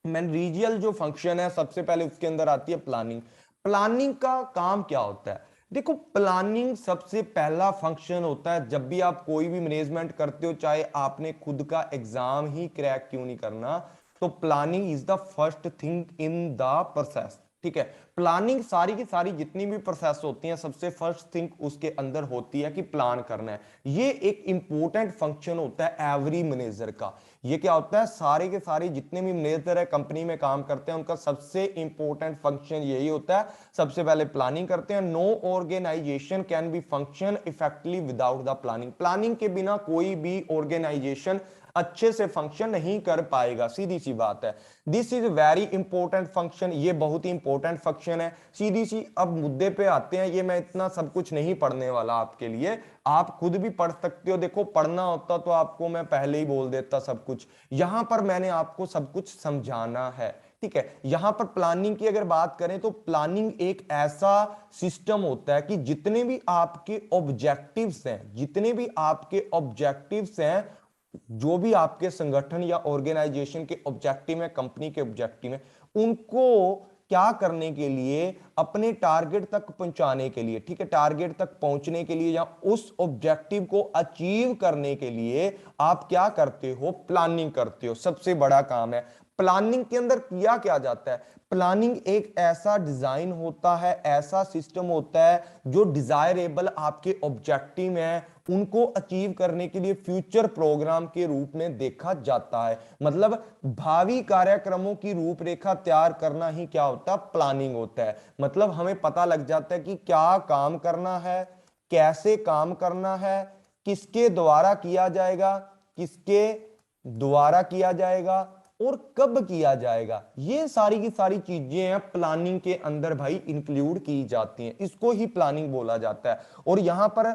मैनेजरियल जो फंक्शन है, सबसे पहले उसके अंदर आती है प्लानिंग। प्लानिंग का काम क्या होता है, देखो, प्लानिंग सबसे पहला फंक्शन होता है जब भी आप कोई भी मैनेजमेंट करते हो, चाहे आपने खुद का एग्जाम ही क्रैक क्यों नहीं करना, तो planning is the first thing in the process, ठीक है। प्लानिंग सारी की सारी जितनी भी प्रोसेस होती हैं, सबसे फर्स्ट थिंग उसके अंदर होती है कि प्लान करना है। ये एक इंपॉर्टेंट फंक्शन होता है एवरी मैनेजर का। ये क्या होता है, सारे के सारे जितने भी मैनेजर है कंपनी में काम करते हैं, उनका सबसे इंपॉर्टेंट फंक्शन यही होता है, सबसे पहले प्लानिंग करते हैं। No organisation can be function effectively without the planning. Planning के बिना कोई भी ऑर्गेनाइजेशन अच्छे से फंक्शन नहीं कर पाएगा, सीधी सी बात है। This is very important function, ये बहुत ही इंपॉर्टेंट फंक्शन है। सीधी सी अब मुद्दे पे आते हैं, ये मैं इतना सब कुछ नहीं पढ़ने वाला आपके लिए, आप खुद भी पढ़ सकते हो। देखो, पढ़ना होता तो आपको मैं पहले ही बोल देता सब कुछ, यहां पर मैंने आपको सब कुछ समझाना है, ठीक है। यहां पर प्लानिंग की अगर बात करें तो प्लानिंग एक ऐसा सिस्टम होता है कि जितने भी आपके ऑब्जेक्टिव्स हैं, जितने भी आपके ऑब्जेक्टिव्स हैं, जो भी आपके संगठन या ऑर्गेनाइजेशन के ऑब्जेक्टिव है, कंपनी के ऑब्जेक्टिव है, उनको क्या करने के लिए, अपने टारगेट तक पहुंचाने के लिए, ठीक है, टारगेट तक पहुंचने के लिए या उस ऑब्जेक्टिव को अचीव करने के लिए आप क्या करते हो, प्लानिंग करते हो। सबसे बड़ा काम है प्लानिंग के अंदर किया क्या जाता है। प्लानिंग एक ऐसा डिजाइन होता है, ऐसा सिस्टम होता है जो डिजायरेबल आपके ऑब्जेक्टिव है, उनको अचीव करने के लिए फ्यूचर प्रोग्राम के रूप में देखा जाता है। मतलब भावी कार्यक्रमों की रूपरेखा तैयार करना ही क्या होता है, प्लानिंग होता है। मतलब हमें पता लग जाता है कि क्या काम करना है, कैसे काम करना है, किसके द्वारा किया जाएगा, किसके द्वारा किया जाएगा और कब किया जाएगा। ये सारी की सारी चीजें हैं प्लानिंग के अंदर भाई इंक्लूड की जाती हैं, इसको ही प्लानिंग बोला जाता है। और यहां पर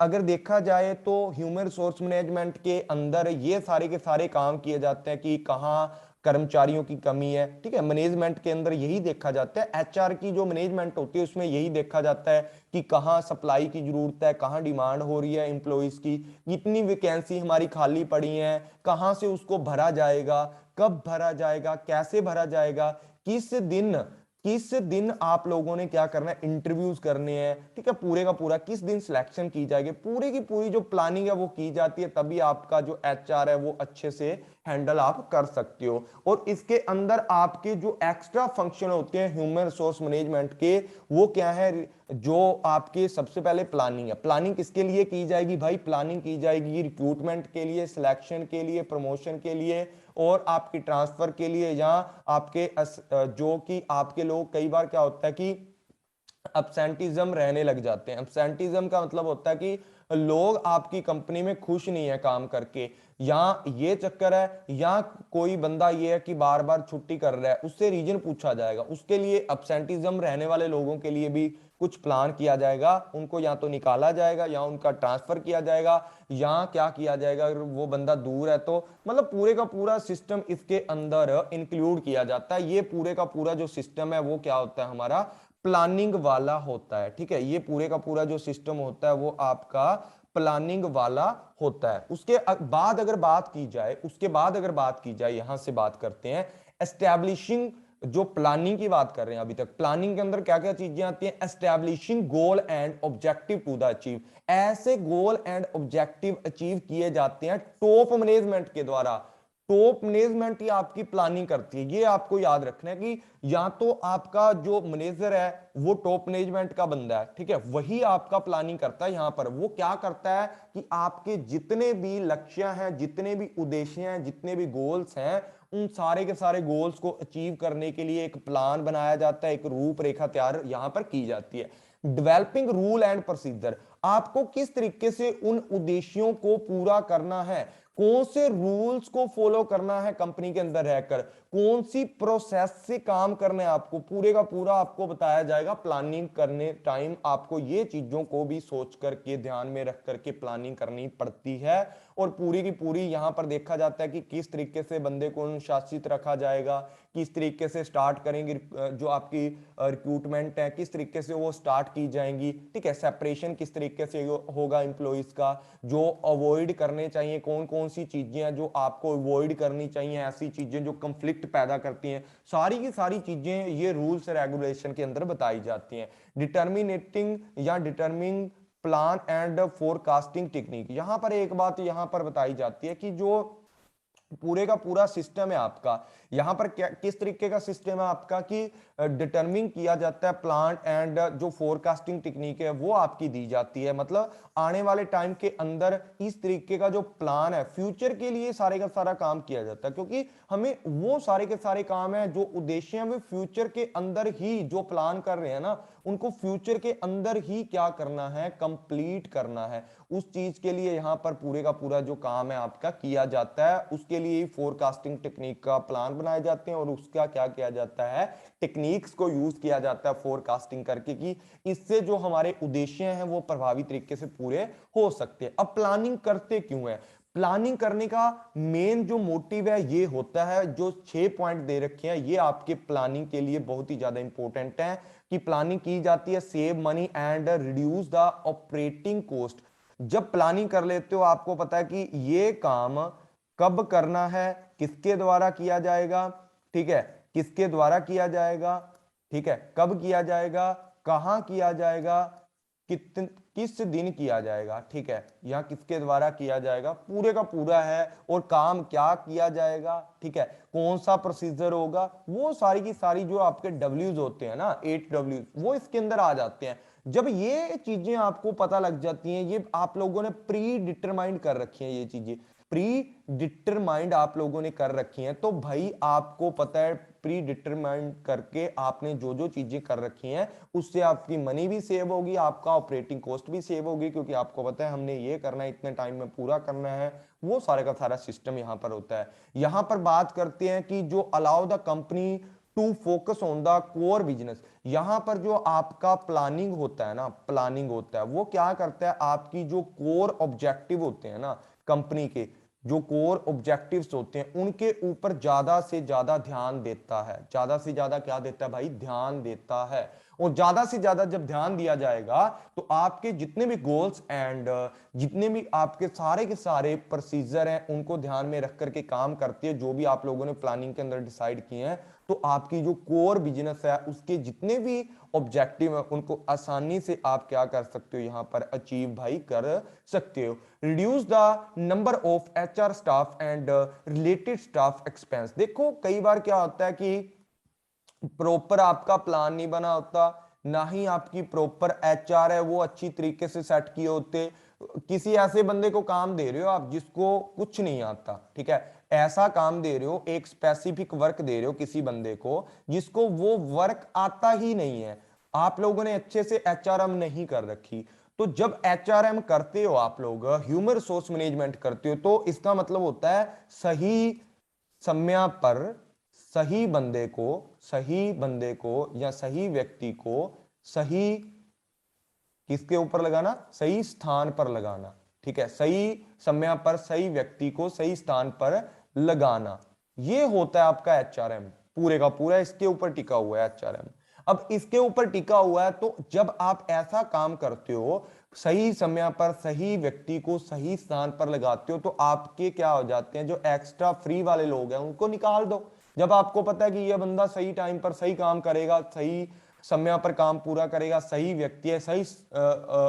अगर देखा जाए तो ह्यूमन रिसोर्स मैनेजमेंट के अंदर ये सारे के सारे काम किए जाते हैं कि कहाँ कर्मचारियों की कमी है, ठीक है। मैनेजमेंट के अंदर यही देखा जाता है, एचआर की जो मैनेजमेंट होती है उसमें यही देखा जाता है कि कहाँ सप्लाई की जरूरत है, कहाँ डिमांड हो रही है एम्प्लॉइज की, कितनी वैकेंसी हमारी खाली पड़ी है, कहाँ से उसको भरा जाएगा, कब भरा जाएगा, कैसे भरा जाएगा, किस दिन आप लोगों ने क्या करना है, इंटरव्यूज करने हैं, ठीक है, पूरे का पूरा किस दिन सिलेक्शन की जाएगी, पूरी की पूरी जो प्लानिंग है वो की जाती है, तभी आपका जो एचआर है वो अच्छे से हैंडल आप कर सकते हो। और इसके अंदर आपके जो एक्स्ट्रा फंक्शन होते हैं ह्यूमन रिसोर्स मैनेजमेंट के, वो क्या है, जो आपके सबसे पहले प्लानिंग है। प्लानिंग किसके लिए की जाएगी भाई, प्लानिंग की जाएगी रिक्रूटमेंट के लिए, सिलेक्शन के लिए, प्रमोशन के लिए और आपकी ट्रांसफर के लिए, या आपके जो कि आपके लोग, कई बार क्या होता है कि अब्सेंटिज्म रहने लग जाते हैं। अब्सेंटिज्म का मतलब होता है कि लोग आपकी कंपनी में खुश नहीं है काम करके, या ये चक्कर है, या कोई बंदा ये है कि बार बार छुट्टी कर रहा है, उससे रीजन पूछा जाएगा। उसके लिए अब्सेंटिज्म रहने वाले लोगों के लिए भी कुछ प्लान किया जाएगा, उनको या तो निकाला जाएगा या उनका ट्रांसफर किया जाएगा, या क्या किया जाएगा अगर वो बंदा दूर है तो, मतलब पूरे का पूरा सिस्टम इसके अंदर इंक्लूड किया जाता है। ये पूरे का पूरा जो सिस्टम है वो क्या होता है, हमारा प्लानिंग वाला होता है। ठीक है, ये पूरे का पूरा जो सिस्टम होता है वो आपका प्लानिंग वाला होता है। उसके बाद अगर बात की जाए, यहां से बात करते हैं एस्टैब्लिशिंग। जो प्लानिंग की बात कर रहे हैं अभी तक, प्लानिंग के अंदर क्या क्या चीजें आती हैं, establishing goal and objective to the achieve. ऐसे गोल एंड ऑब्जेक्टिव अचीव किए जाते हैं टॉप मैनेजमेंट के द्वारा। टॉप मैनेजमेंट ही आपकी प्लानिंग करती है, ये आपको याद रखना है कि या तो आपका जो मैनेजर है वो टॉप मैनेजमेंट का बंदा है, ठीक है, वही आपका प्लानिंग करता है। यहां पर वो क्या करता है कि आपके जितने भी लक्ष्य हैं, जितने भी उद्देश्य हैं, जितने भी गोल्स हैं, उन सारे के सारे गोल्स को अचीव करने के लिए एक प्लान बनाया जाता है, एक रूपरेखा तैयार यहां पर की जाती है। डेवलपिंग रूल एंड प्रोसीजर, आपको किस तरीके से उन उद्देश्यों को पूरा करना है, कौन से रूल्स को फॉलो करना है कंपनी के अंदर रहकर, कौन सी प्रोसेस से काम करना है, आपको पूरे का पूरा आपको बताया जाएगा। प्लानिंग करने टाइम आपको ये चीजों को भी सोच करके ध्यान में रख करके प्लानिंग करनी पड़ती है। और पूरी की पूरी यहां पर देखा जाता है कि किस तरीके से बंदे को अनुशासित रखा जाएगा, किस तरीके से स्टार्ट करेंगे, जो आपकी रिक्रूटमेंट है किस तरीके से वो स्टार्ट की जाएंगी, ठीक है, सेपरेशन किस तरीके से होगा एम्प्लॉइज का, जो अवॉइड करने चाहिए, कौन कौन सी चीजें हैं जो आपको अवॉइड करनी चाहिए, ऐसी चीजें जो कंफ्लिक्ट पैदा करती हैं, सारी की सारी चीजें ये रूल्स रेगुलेशन के अंदर बताई जाती हैं। डिटर्मिनेटिंग या डिटर्मिंग प्लान एंड फोरकास्टिंग टेक्निक, यहां पर एक बात यहां पर बताई जाती है कि जो पूरे का पूरा सिस्टम है आपका, यहां पर क्या किस तरीके का सिस्टम है आपका कि डिटरमिन किया जाता है प्लान एंड जो फोरकास्टिंग टेक्निक है वो आपकी दी जाती है। मतलब आने वाले टाइम के अंदर इस तरीके का जो प्लान है फ्यूचर के लिए सारे का सारा काम किया जाता है, क्योंकि हमें वो सारे के सारे काम है जो उद्देश्य है वो फ्यूचर के अंदर ही जो प्लान कर रहे हैं ना, उनको फ्यूचर के अंदर ही क्या करना है, कंप्लीट करना है। उस चीज के लिए यहां पर पूरे का पूरा जो काम है आपका किया जाता है, उसके लिए फोरकास्टिंग टेक्निक का प्लान बनाए जाते हैं और उसका क्या किया जाता है, टेक्निक्स को यूज किया जाता है फोरकास्टिंग करके, कि इससे जो हमारे उद्देश्य हैं वो प्रभावी तरीके से पूरे हो सकते हैं। अब प्लानिंग करते क्यों है, प्लानिंग करने का मेन जो मोटिव है ये होता है, जो 6 पॉइंट दे रखे हैं ये आपके प्लानिंग के लिए बहुत ही ज्यादा इंपॉर्टेंट है, कि प्लानिंग की जाती है save money and reduce the operating cost. जब प्लानिंग कर लेते हो आपको पता है कि ये काम कब करना है, किसके द्वारा किया जाएगा, ठीक है, किसके द्वारा किया जाएगा, ठीक है, कब किया जाएगा, कहां किया जाएगा, किस दिन किया जाएगा, ठीक है, यहां किसके द्वारा किया जाएगा पूरे का पूरा है, और काम क्या किया जाएगा, ठीक है, कौन सा प्रोसीजर होगा, वो सारी की सारी जो आपके डब्ल्यूज होते हैं ना, 8 डब्ल्यूज वो इसके अंदर आ जाते हैं। जब ये चीजें आपको पता लग जाती हैं, ये आप लोगों ने प्री डिटरमाइंड कर रखी हैं, ये चीजें प्री डिटरमाइंड आप लोगों ने कर रखी हैं, तो भाई आपको पता है प्री डिटरमाइंड करके आपने जो जो चीजें कर रखी हैं उससे आपकी मनी भी सेव होगी, आपका ऑपरेटिंग कॉस्ट भी सेव होगी, क्योंकि आपको पता है हमने ये करना है, इतने टाइम में पूरा करना है, वो सारे का सारा सिस्टम यहां पर होता है। यहां पर बात करते हैं कि जो allow the company to focus on the core business, यहां पर जो आपका प्लानिंग होता है ना, प्लानिंग होता है वो क्या करता है, आपकी जो कोर ऑब्जेक्टिव होते हैं ना कंपनी के, जो कोर ऑब्जेक्टिव्स होते हैं उनके ऊपर ज्यादा से ज्यादा ध्यान देता है। ज्यादा से ज्यादा क्या देता है भाई, ध्यान देता है। और ज्यादा से ज्यादा जब ध्यान दिया जाएगा तो आपके जितने भी गोल्स एंड जितने भी आपके सारे के सारे प्रोसीजर हैं उनको ध्यान में रख करके काम करती है, जो भी आप लोगों ने प्लानिंग के अंदर डिसाइड किए हैं, तो आपकी जो कोर बिजनेस है उसके जितने भी ऑब्जेक्टिव है उनको आसानी से आप क्या कर सकते हो, यहां पर अचीव भाई कर सकते हो। Reduce the number of HR staff and related staff expense, देखो कई बार क्या होता है कि प्रॉपर आपका प्लान नहीं बना होता, ना ही आपकी प्रॉपर एचआर है वो अच्छी तरीके से सेट किए होते, किसी ऐसे बंदे को काम दे रहे हो आप जिसको कुछ नहीं आता, ठीक है, ऐसा काम दे रहे हो, एक स्पेसिफिक वर्क दे रहे हो किसी बंदे को जिसको वो वर्क आता ही नहीं है, आप लोगों ने अच्छे से एचआरएम नहीं कर रखी, तो जब एचआरएम करते हो आप लोग, ह्यूमन रिसोर्स मैनेजमेंट करते हो, तो इसका मतलब होता है सही समय पर सही बंदे को या सही व्यक्ति को सही किसके ऊपर लगाना, सही स्थान पर लगाना। ठीक है, सही समय पर सही व्यक्ति को सही स्थान पर लगाना, ये होता है आपका एचआरएम। पूरे का पूरा इसके ऊपर टिका हुआ है एचआरएम। अब इसके ऊपर टिका हुआ है, तो जब आप ऐसा काम करते हो, सही समय पर सही व्यक्ति को सही स्थान पर लगाते हो, तो आपके क्या हो जाते हैं, जो एक्स्ट्रा फ्री वाले लोग हैं उनको निकाल दो। जब आपको पता है कि यह बंदा सही टाइम पर सही काम करेगा, सही समय पर काम पूरा करेगा, सही व्यक्ति है, सही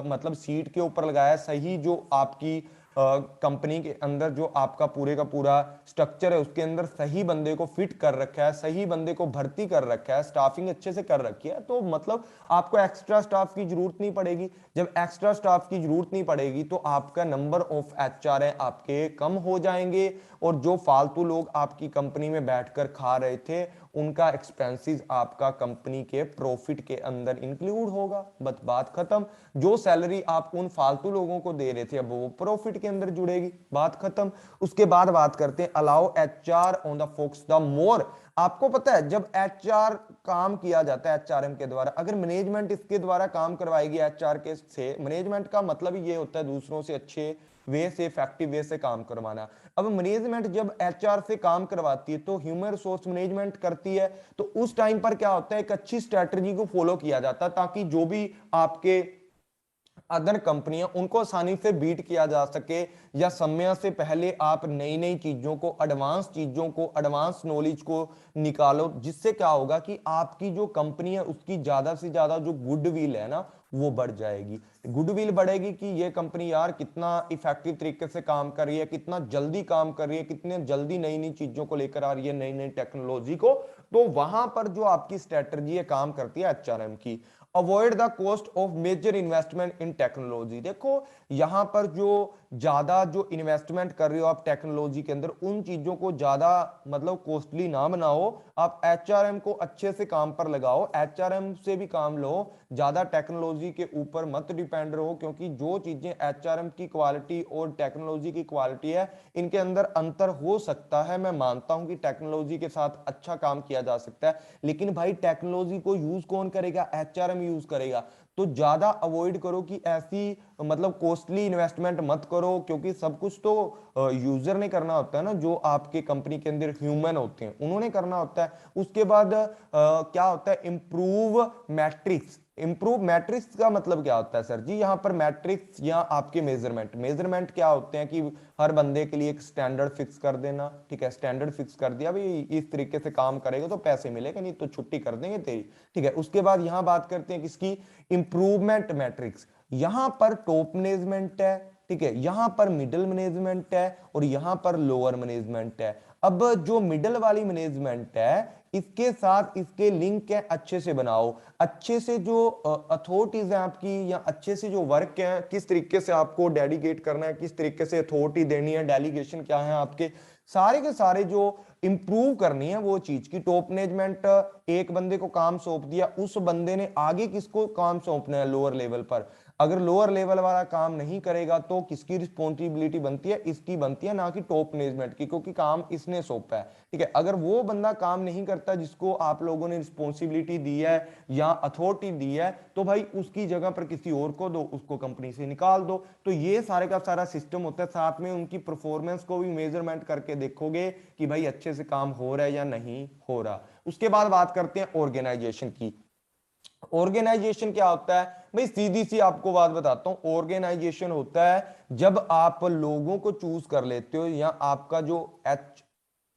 मतलब सीट के ऊपर लगाया है, सही जो आपकी कंपनी के अंदर जो आपका पूरे का पूरा स्ट्रक्चर है उसके अंदर सही बंदे को फिट कर रखा है, सही बंदे को भर्ती कर रखा है, स्टाफिंग अच्छे से कर रखी है, तो मतलब आपको एक्स्ट्रा स्टाफ की जरूरत नहीं पड़ेगी। जब एक्स्ट्रा स्टाफ की जरूरत नहीं पड़ेगी तो आपका नंबर ऑफ एचआर है आपके कम हो जाएंगे, और जो फालतू लोग आपकी कंपनी में बैठकर खा रहे थे उनका एक्सपेंसेस आपका कंपनी के प्रॉफिट के अंदर इंक्लूड होगा। बस बात खत्म। जो सैलरी आप उन फालतू लोगों को दे रहे थे अब वो प्रॉफिट के अंदर जुड़ेगी, बात खत्म। उसके बाद बात करते हैं allow HR on the focus the more. आपको पता है जब एचआर काम किया जाता है एचआरएम के द्वारा, अगर मैनेजमेंट इसके द्वारा काम करवाएगी एचआर के से, मैनेजमेंट का मतलब ये होता है दूसरों से अच्छे वे से, इफेक्टिव वे से काम करवाना। अब मैनेजमेंट जब एचआर से काम करवाती है तो ह्यूमन रिसोर्स मैनेजमेंट करती है, तो उस टाइम पर क्या होता है, एक अच्छी स्ट्रेटजी को फॉलो किया जाता है ताकि जो भी आपके अदर कंपनियां उनको आसानी से बीट किया जा सके, या समय से पहले आप नई नई चीजों को, एडवांस नॉलेज को निकालो, जिससे क्या होगा कि आपकी जो कंपनी है उसकी ज्यादा से ज्यादा जो गुडविल है ना वो बढ़ जाएगी। गुडविल बढ़ेगी कि ये कंपनी यार कितना इफेक्टिव तरीके से काम कर रही है, कितना जल्दी काम कर रही है, कितने जल्दी नई नई चीजों को लेकर आ रही है, नई नई टेक्नोलॉजी को। तो वहां पर जो आपकी स्ट्रेटजी है काम करती है एचआरएम की। Avoid the cost of major investment in technology. देखो यहां पर जो ज्यादा जो इन्वेस्टमेंट कर रहे हो आप टेक्नोलॉजी के अंदर, उन चीजों को ज्यादा मतलब कॉस्टली ना बनाओ, आप एचआरएम को अच्छे से काम पर लगाओ, एचआरएम से भी काम लो, ज्यादा टेक्नोलॉजी के ऊपर मत डिपेंड रहो, क्योंकि जो चीजें एचआरएम की क्वालिटी और टेक्नोलॉजी की क्वालिटी है इनके अंदर अंतर हो सकता है। मैं मानता हूं कि टेक्नोलॉजी के साथ अच्छा काम किया जा सकता है, लेकिन भाई टेक्नोलॉजी को यूज कौन करेगा, एचआरएम यूज करेगा। तो ज्यादा अवॉइड करो कि ऐसी मतलब कॉस्टली इन्वेस्टमेंट मत करो, क्योंकि सब कुछ तो यूजर ने करना होता है ना, जो आपके कंपनी के अंदर ह्यूमन होते हैं उन्होंने करना होता है। उसके बाद क्या होता है, इंप्रूव मैट्रिक्स। इंप्रूव मैट्रिक्स का मतलब क्या होता है सर जी, यहाँ पर मैट्रिक्स या आपके मेजरमेंट क्या होते हैं कि हर बंदे के लिए एक स्टैंडर्ड फिक्स कर देना। ठीक है, स्टैंडर्ड फिक्स कर दिया भाई, इस तरीके से काम करेगा तो पैसे मिलेगा, नहीं तो छुट्टी कर देंगे तेरी। ठीक है, उसके बाद यहां बात करते हैं किसकी, इंप्रूवमेंट मैट्रिक्स। यहां पर टॉप मैनेजमेंट है, ठीक है, यहां पर मिडिल मैनेजमेंट है, और यहां पर लोअर मैनेजमेंट है। अब जो मिडिल वाली मैनेजमेंट है इसके साथ इसके लिंक है अच्छे से बनाओ, अच्छे से जो अथॉरिटीज है आपकी, या अच्छे से जो वर्क है, किस तरीके से आपको डेलीगेट करना है, किस तरीके से अथॉरिटी देनी है, डेलीगेशन क्या है आपके, सारे के सारे जो इंप्रूव करनी है वो चीज की। टॉप मैनेजमेंट एक बंदे को काम सौंप दिया, उस बंदे ने आगे किसको काम सौंपना है, लोअर लेवल पर। अगर लोअर लेवल वाला काम नहीं करेगा तो किसकी रिस्पॉन्सिबिलिटी बनती है, इसकी बनती है, ना कि टॉप मैनेजमेंट की, क्योंकि काम इसने सौंपा है। ठीक है, अगर वो बंदा काम नहीं करता जिसको आप लोगों ने रिस्पॉन्सिबिलिटी दी है या अथॉरिटी दी है, तो भाई उसकी जगह पर किसी और को दो, उसको कंपनी से निकाल दो। तो ये सारे का सारा सिस्टम होता है। साथ में उनकी परफॉर्मेंस को भी मेजरमेंट करके देखोगे कि भाई अच्छे से काम हो रहा है या नहीं हो रहा। उसके बाद बात करते हैं ऑर्गेनाइजेशन की। ऑर्गेनाइजेशन क्या होता है भाई, सीधी सी आपको बात बताता हूं। ऑर्गेनाइजेशन होता है जब आप लोगों को चूज कर लेते हो, या आपका जो एच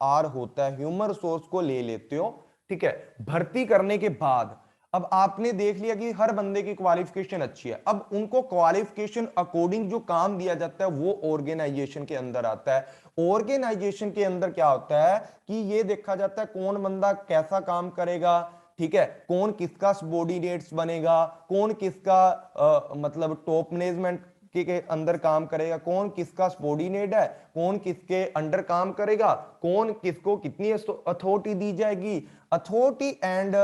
आर होता है ह्यूमन रिसोर्स को ले लेते हो। ठीक है, भर्ती करने के बाद अब आपने देख लिया कि हर बंदे की क्वालिफिकेशन अच्छी है, अब उनको क्वालिफिकेशन अकॉर्डिंग जो काम दिया जाता है वो ऑर्गेनाइजेशन के अंदर आता है। ऑर्गेनाइजेशन के अंदर क्या होता है कि ये देखा जाता है कौन बंदा कैसा काम करेगा। ठीक है, कौन किसका सबॉर्डिनेट्स बनेगा, कौन किसका मतलब टॉप मैनेजमेंट किसके के अंदर काम करेगा, कौन किसका सबॉर्डिनेट है, कौन किसके अंडर काम करेगा, कौन किसको कितनी अथॉरिटी दी जाएगी। अथॉरिटी एंड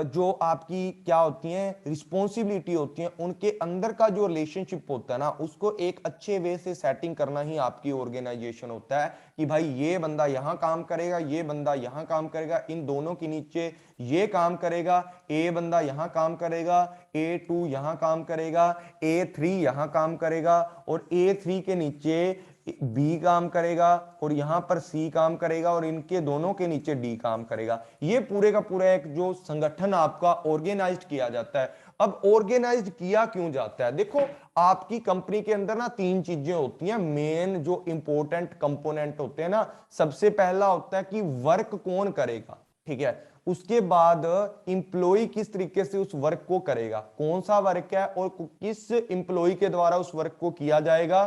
जो आपकी क्या होती है रिस्पॉन्सिबिलिटी होती है, उनके अंदर का जो रिलेशनशिप होता है ना, उसको एक अच्छे वे से सेटिंग करना ही आपकी ऑर्गेनाइजेशन होता है कि भाई ये बंदा यहां काम करेगा, ये बंदा यहां काम करेगा, इन दोनों के नीचे ये काम करेगा, ए बंदा यहां काम करेगा, A2 यहां काम करेगा, A3 यहां काम करेगा, और A3 के नीचे बी काम करेगा, और यहां पर सी काम करेगा, और इनके दोनों के नीचे डी काम करेगा। ये पूरे का पूरा एक जो संगठन आपका ऑर्गेनाइज्ड किया जाता है। अब ऑर्गेनाइज्ड किया क्यों जाता है, देखो आपकी कंपनी के अंदर ना तीन चीजें होती हैं, मेन जो इंपॉर्टेंट कंपोनेंट होते हैं ना। सबसे पहला होता है कि वर्क कौन करेगा, ठीक है। उसके बाद इंप्लॉय किस तरीके से उस वर्क को करेगा, कौन सा वर्क है और किस इंप्लॉय के द्वारा उस वर्क को किया जाएगा,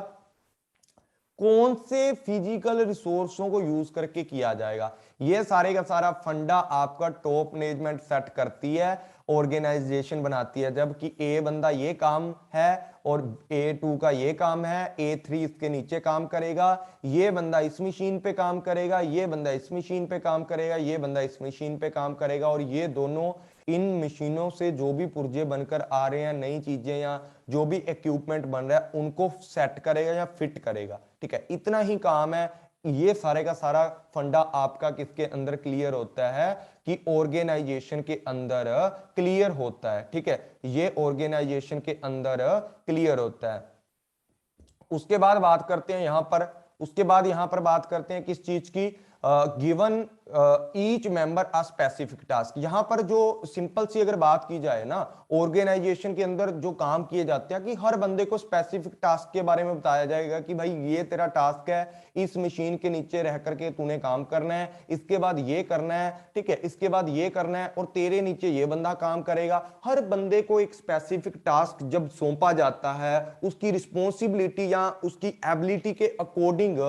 कौन से फिजिकल रिसोर्सों को यूज करके किया जाएगा। ये सारे का सारा फंडा आपका टॉप मैनेजमेंट सेट करती है, ऑर्गेनाइजेशन बनाती है। जबकि ए बंदा ये काम है और A2 का ये काम है, A3 इसके नीचे काम करेगा, ये बंदा इस मशीन पे काम करेगा, ये बंदा इस मशीन पे काम करेगा, ये बंदा इस मशीन पे काम करेगा, और ये दोनों इन मशीनों से जो भी पुर्जे बनकर आ रहे हैं, नई चीजें या जो भी इक्विपमेंट बन रहा है, उनको सेट करेगा या फिट करेगा, ठीक है। इतना ही काम है। ये सारे का सारा फंडा आपका किसके अंदर क्लियर होता है कि ऑर्गेनाइजेशन के अंदर क्लियर होता है, ठीक है। ये ऑर्गेनाइजेशन के अंदर क्लियर होता है। उसके बाद बात करते हैं यहां पर, उसके बाद यहां पर बात करते हैं किस चीज की, given each member a specific task. यहां पर जो सिंपल सी अगर बात की जाए ना, ऑर्गेनाइजेशन के अंदर जो काम किए जाते हैं कि हर बंदे को स्पेसिफिक टास्क के बारे में बताया जाएगा कि भाई ये तेरा टास्क है, इस मशीन के नीचे रह करके तूने काम करना है, इसके बाद ये करना है, ठीक है, इसके बाद ये करना है, और तेरे नीचे ये बंदा काम करेगा। हर बंदे को एक स्पेसिफिक टास्क जब सौंपा जाता है, उसकी रिस्पॉन्सिबिलिटी या उसकी एबिलिटी के अकॉर्डिंग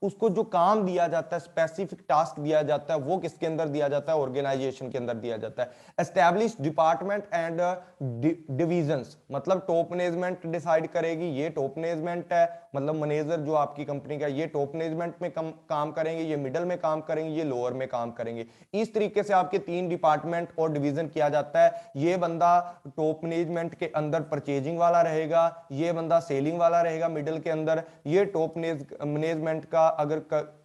उसको जो काम दिया जाता है, स्पेसिफिक टास्क दिया जाता है, वो किसके अंदर दिया जाता है, ऑर्गेनाइजेशन के अंदर दिया जाता है। एस्टैब्लिश डिपार्टमेंट एंड डिविजन्स, मतलब टॉप मैनेजमेंट डिसाइड करेगी, ये टॉप मैनेजमेंट है, मतलब मैनेजर जो आपकी कंपनी का, ये टॉप मैनेजमेंट में काम करेंगे, ये मिडल में काम करेंगे, ये लोअर में काम करेंगे। इस तरीके से आपके तीन डिपार्टमेंट और डिवीजन किया जाता है। ये बंदा टॉप मैनेजमेंट के अंदर परचेजिंग वाला रहेगा, ये बंदा सेलिंग वाला रहेगा मिडल के अंदर। ये टॉप मैनेजमेंट का अगर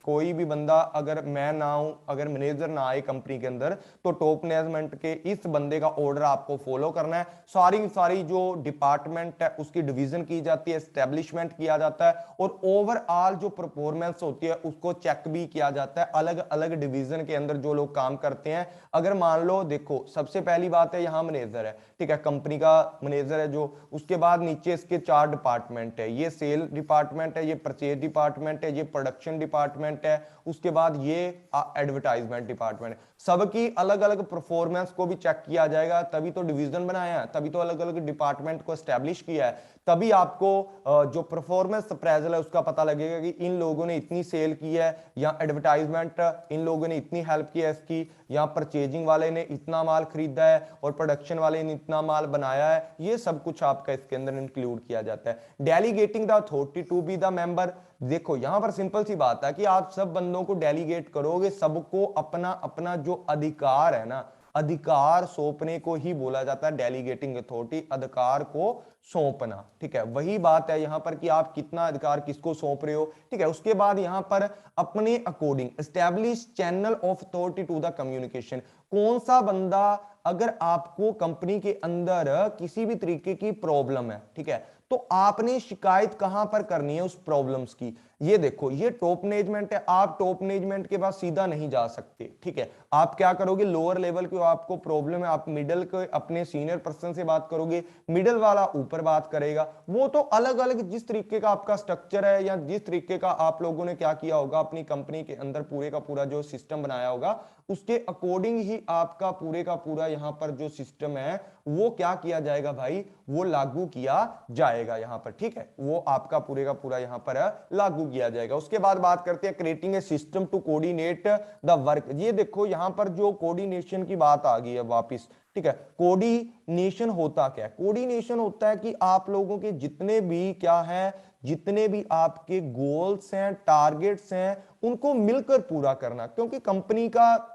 कोई भी बंदा, अगर मैं ना हूं, अगर मैनेजर ना आए कंपनी के अंदर, तो टॉप मैनेजमेंट के इस बंदे का ऑर्डर आपको फॉलो करना है। सारी जो डिपार्टमेंट है उसकी डिवीजन की जाती है, एस्टेब्लिशमेंट किया जाता है, और ओवरऑल जो परफॉर्मेंस होती है उसको चेक भी किया जाता है अलग अलग डिवीजन के अंदर जो लोग काम करते हैं। अगर मान लो, देखो सबसे पहली बात है यहां मैनेजर है, ठीक है, कंपनी का मैनेजर है जो, उसके बाद नीचे इसके चार डिपार्टमेंट है, ये सेल डिपार्टमेंट है, ये परचेज डिपार्टमेंट है, ये प्रोडक्शन डिपार्टमेंट है, उसके बाद ये एडवर्टाइजमेंट डिपार्टमेंट है। सबकी अलग अलग परफॉर्मेंस को भी चेक किया जाएगा, तभी तो डिवीजन बनाया है, तभी तो अलग अलग डिपार्टमेंट को एस्टैब्लिश किया है, तभी आपको जो परफॉर्मेंस अप्रेजल है उसका पता लगेगा कि इन लोगों ने इतनी सेल की है, या एडवर्टाइजमेंट इन लोगों ने इतनी हेल्प की है इसकी, या परचेजिंग वाले ने इतना माल खरीदा है और प्रोडक्शन वाले ने इतना माल बनाया है। ये सब कुछ आपका इसके अंदर इंक्लूड किया जाता है। Delegating the authority to be the member, देखो यहां पर सिंपल सी बात है कि आप सब बंदों को डेलीगेट करोगे, सबको अपना अपना जो अधिकार है ना, अधिकार सौंपने को ही बोला जाता है डेलीगेटिंग अथॉरिटी, अधिकार को सौंपना, ठीक है। वही बात है यहां पर कि आप कितना अधिकार किसको सौंप रहे हो, ठीक है। उसके बाद यहां पर अपने according establish channel of authority to the communication, कौन सा बंदा, अगर आपको कंपनी के अंदर किसी भी तरीके की प्रॉब्लम है, ठीक है, तो आपने शिकायत कहां पर करनी है उस प्रॉब्लम्स की। ये देखो, ये टॉप मैनेजमेंट है, आप टॉप मैनेजमेंट के पास सीधा नहीं जा सकते, ठीक है। आप क्या करोगे, लोअर लेवल की आपको प्रॉब्लम है, आप मिडिल के अपने सीनियर पर्सन से बात करोगे, मिडिल वाला ऊपर बात करेगा। वो तो अलग अलग जिस तरीके का आपका स्ट्रक्चर है, या जिस तरीके का आप लोगों ने क्या किया होगा अपनी कंपनी के अंदर, पूरे का पूरा जो सिस्टम बनाया होगा, उसके अकॉर्डिंग ही आपका पूरे का पूरा यहां पर जो सिस्टम है वो क्या किया जाएगा भाई, वो लागू किया जाएगा यहां पर, ठीक है। वो आपका पूरे का पूरा यहां पर लागू किया जाएगा। उसके बाद बात करते हैं creating a system to coordinate the work. ये देखो यहां पर जो कोऑर्डिनेशन की बात आ गई है वापस, ठीक है। कोऑर्डिनेशन होता क्या है? कोऑर्डिनेशन होता है कि आप लोगों के जितने भी क्या है, जितने भी आपके गोल्स हैं, टारगेट्स हैं, उनको मिलकर पूरा करना। क्योंकि कंपनी का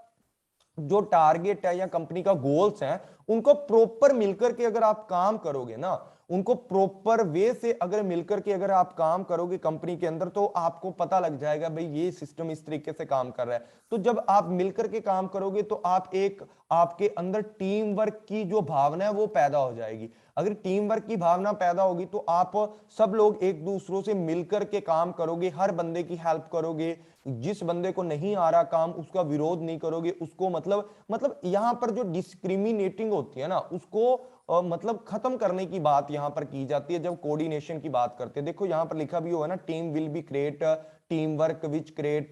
जो टारगेट है या कंपनी का गोल्स है, उनको प्रॉपर मिलकर के अगर आप काम करोगे ना, उनको प्रॉपर वे से अगर मिलकर के अगर आप काम करोगे कंपनी के अंदर, तो आपको पता लग जाएगा भाई ये सिस्टम इस तरीके से काम कर रहा है। तो जब आप मिलकर के काम करोगे तो आप एक आपके अंदर टीम वर्क की जो भावना है वो पैदा हो जाएगी। अगर टीम वर्क की भावना पैदा होगी तो आप सब लोग एक दूसरों से मिलकर के काम करोगे, हर बंदे की हेल्प करोगे, जिस बंदे को नहीं आ रहा काम उसका विरोध नहीं करोगे, उसको मतलब यहां पर जो डिस्क्रिमिनेटिंग होती है ना, उसको मतलब खत्म करने की बात यहां पर की जाती है जब कोऑर्डिनेशन की बात करते हैं। देखो यहां पर लिखा भी हुआ है ना, team will be create team work which create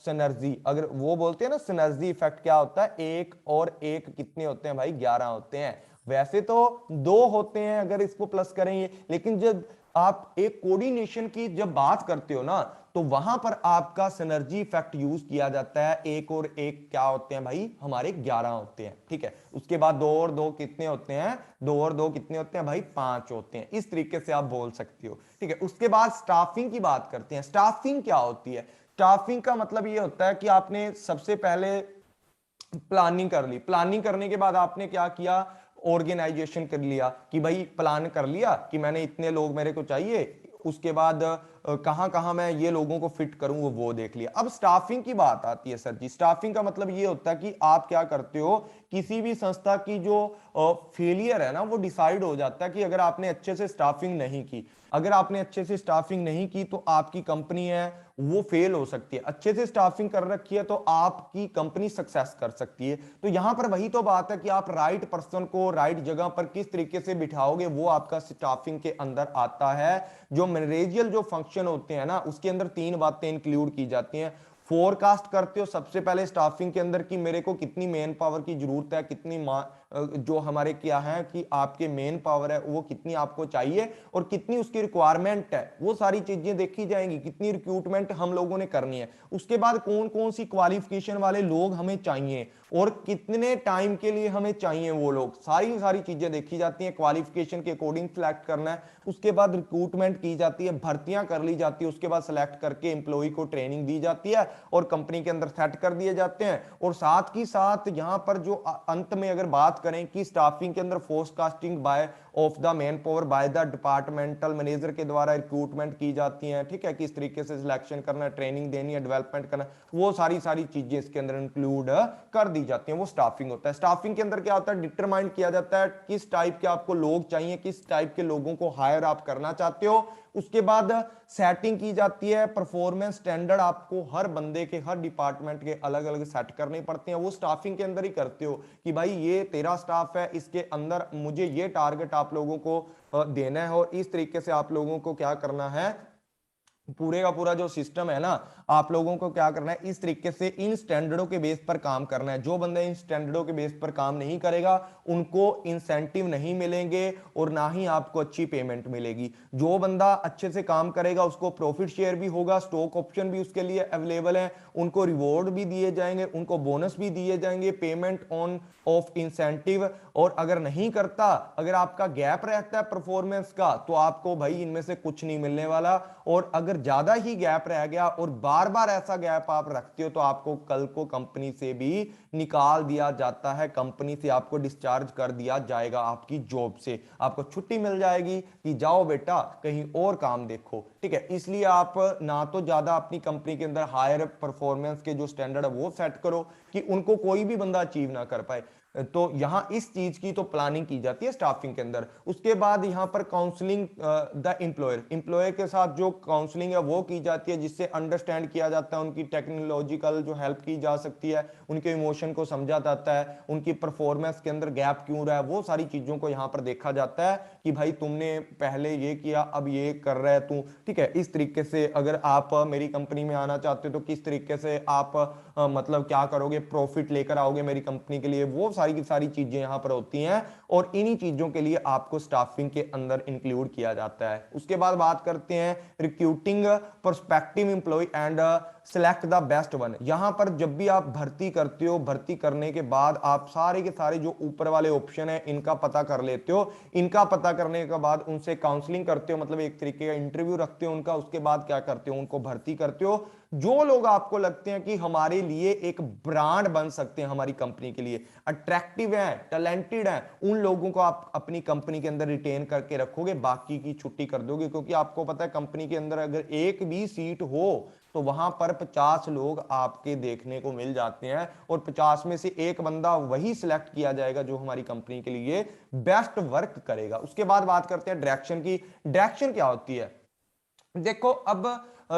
synergy. अगर वो बोलते हैं ना सिनर्जी इफेक्ट क्या होता है, एक और एक कितने होते हैं भाई, 11 होते हैं। वैसे तो 2 होते हैं अगर इसको प्लस करेंगे, लेकिन जब आप एक कोऑर्डिनेशन की जब बात करते हो ना, तो वहां पर आपका सिनर्जी इफेक्ट यूज किया जाता है। एक और एक क्या होते हैं भाई, हमारे 11 होते हैं, ठीक है। उसके बाद 2 और 2 कितने होते हैं, 2 और 2 कितने होते हैं भाई, 5 होते हैं। इस तरीके से आप बोल सकते हो, ठीक है। उसके बाद स्टाफिंग की बात करते हैं। स्टाफिंग क्या होती है? स्टाफिंग का मतलब ये होता है कि आपने सबसे पहले प्लानिंग कर ली, प्लानिंग करने के बाद आपने क्या किया, ऑर्गेनाइजेशन कर लिया कि भाई प्लान कर लिया कि मैंने इतने लोग मेरे को चाहिए, उसके बाद कहां कहां मैं ये लोगों को फिट करूं वो देख लिया। अब स्टाफिंग की बात आती है। सर जी स्टाफिंग का मतलब ये होता है कि आप क्या करते हो, किसी भी संस्था की जो फेलियर है ना, वो डिसाइड हो जाता है कि अगर आपने अच्छे से स्टाफिंग नहीं की, अगर आपने अच्छे से स्टाफिंग नहीं की तो आपकी कंपनी है वो फेल हो सकती है। अच्छे से स्टाफिंग कर रखी है तो आपकी कंपनी सक्सेस कर सकती है। तो यहां पर वही तो बात है कि आप राइट पर्सन को राइट जगह पर किस तरीके से बिठाओगे, वो आपका स्टाफिंग के अंदर आता है। जो मैनेजरियल जो फंक्शन होते हैं ना, उसके अंदर 3 बातें इंक्लूड की जाती हैं। फोरकास्ट करते हो सबसे पहले स्टाफिंग के अंदर कि मेरे को कितनी मेन पावर की जरूरत है, कितनी जो हमारे क्या है कि आपके मेन पावर है वो कितनी आपको चाहिए और कितनी उसकी रिक्वायरमेंट है, वो सारी चीजें देखी जाएंगी। कितनी रिक्रूटमेंट हम लोगों ने करनी है, उसके बाद कौन कौन सी क्वालिफिकेशन वाले लोग हमें चाहिए और कितने टाइम के लिए हमें चाहिए वो लोग, सारी सारी चीजें देखी जाती हैं। क्वालिफिकेशन के अकॉर्डिंग सिलेक्ट करना है। उसके बाद रिक्रूटमेंट की जाती है, भर्तियां कर ली जाती है, उसके बाद सिलेक्ट करके एम्प्लॉय को ट्रेनिंग दी जाती है और कंपनी के अंदर सेट कर दिए जाते हैं। और साथ ही साथ यहां पर जो अंत में अगर बात करें कि स्टाफिंग के अंदर forecasting by of the manpower by the departmental manager के द्वारा रिक्रूटमेंट की जाती है, ठीक है। किस तरीके से सिलेक्शन करना, ट्रेनिंग देनी है, डेवलपमेंट करना, वो सारी सारी चीजें इसके अंदर इंक्लूड कर दी जाती हैं। वो स्टाफिंग होता है। स्टाफिंग के अंदर क्या होता है, डिटरमाइन किया जाता है किस टाइप के आपको लोग चाहिए, किस टाइप के लोगों को हायर आप करना चाहते हो। उसके बाद सेटिंग की जाती है, परफॉर्मेंस स्टैंडर्ड आपको हर बंदे के हर डिपार्टमेंट के अलग अलग सेट करने पड़ते हैं। वो स्टाफिंग के अंदर ही करते हो कि भाई ये तेरा स्टाफ है, इसके अंदर मुझे ये टारगेट आप लोगों को देना है और इस तरीके से आप लोगों को क्या करना है, पूरे का पूरा जो सिस्टम है ना, आप लोगों को क्या करना है, इस तरीके से इन स्टैंडर्डों के बेस पर काम करना है। जो बंदा इन स्टैंडर्डों के बेस पर काम नहीं करेगा उनको इंसेंटिव नहीं मिलेंगे और ना ही आपको अच्छी पेमेंट मिलेगी। जो बंदा अच्छे से काम करेगा उसको प्रॉफिट शेयर भी होगा, स्टॉक ऑप्शन भी उसके लिए अवेलेबल है, उनको रिवॉर्ड भी दिए जाएंगे, उनको बोनस भी दिए जाएंगे, पेमेंट ऑन ऑफ इंसेंटिव। और अगर नहीं करता, अगर आपका गैप रहता है परफॉर्मेंस का, तो आपको भाई इनमें से कुछ नहीं मिलने वाला। और अगर ज्यादा ही गैप रह गया और बार बार ऐसा गैप आप रखते हो तो आपको कल को कंपनी से भी निकाल दिया जाता है, कंपनी से आपको डिस्चार्ज कर दिया जाएगा, आपकी जॉब से आपको छुट्टी मिल जाएगी कि जाओ बेटा कहीं और काम देखो, ठीक है। इसलिए आप ना तो ज्यादा अपनी कंपनी के अंदर हायर परफॉर्मेंस के जो स्टैंडर्ड है वो सेट करो कि उनको कोई भी बंदा अचीव ना कर पाए। तो यहां इस चीज की तो प्लानिंग की जाती है स्टाफिंग के अंदर। उसके बाद यहां पर काउंसलिंग द एम्प्लॉयर, एम्प्लॉयर के साथ जो काउंसलिंग है वो की जाती है, जिससे अंडरस्टैंड अंडरस्टैंड किया जाता है, उनकी टेक्नोलॉजिकल जो हेल्प की जा सकती है, उनके इमोशन को समझा जाता है, उनकी परफॉर्मेंस के अंदर गैप क्यों रहा है, वो सारी चीजों को यहाँ पर देखा जाता है कि भाई तुमने पहले ये किया अब ये कर रहा है तू, ठीक है। इस तरीके से अगर आप मेरी कंपनी में आना चाहते हो तो किस तरीके से आप मतलब क्या करोगे, प्रॉफिट लेकर आओगे मेरी कंपनी के लिए, वो सारी की सारी चीजें यहाँ पर होती हैं और इन्हीं चीजों के लिए आपको स्टाफिंग के अंदर इंक्लूड किया जाता है। उसके बाद बात करते हैं recruiting prospective employ and select the best one. यहां पर जब भी आप भर्ती करते हो, भर्ती करने के बाद आप सारे के सारे जो ऊपर वाले ऑप्शन है इनका पता कर लेते हो, इनका पता करने के बाद उनसे काउंसलिंग करते हो, मतलब एक तरीके का इंटरव्यू रखते हो उनका, उसके बाद क्या करते हो उनको भर्ती करते हो। जो लोग आपको लगते हैं कि हमारे लिए एक ब्रांड बन सकते हैं, हमारी कंपनी के लिए अट्रैक्टिव है, टैलेंटेड है, उन लोगों को आप अपनी कंपनी के अंदर रिटेन करके रखोगे, बाकी की छुट्टी कर दोगे। क्योंकि आपको पता है कंपनी के अंदर अगर एक भी सीट हो तो वहां पर 50 लोग आपके देखने को मिल जाते हैं और 50 में से एक बंदा वही सिलेक्ट किया जाएगा जो हमारी कंपनी के लिए बेस्ट वर्क करेगा। उसके बाद बात करते हैं डायरेक्शन की। डायरेक्शन क्या होती है? देखो अब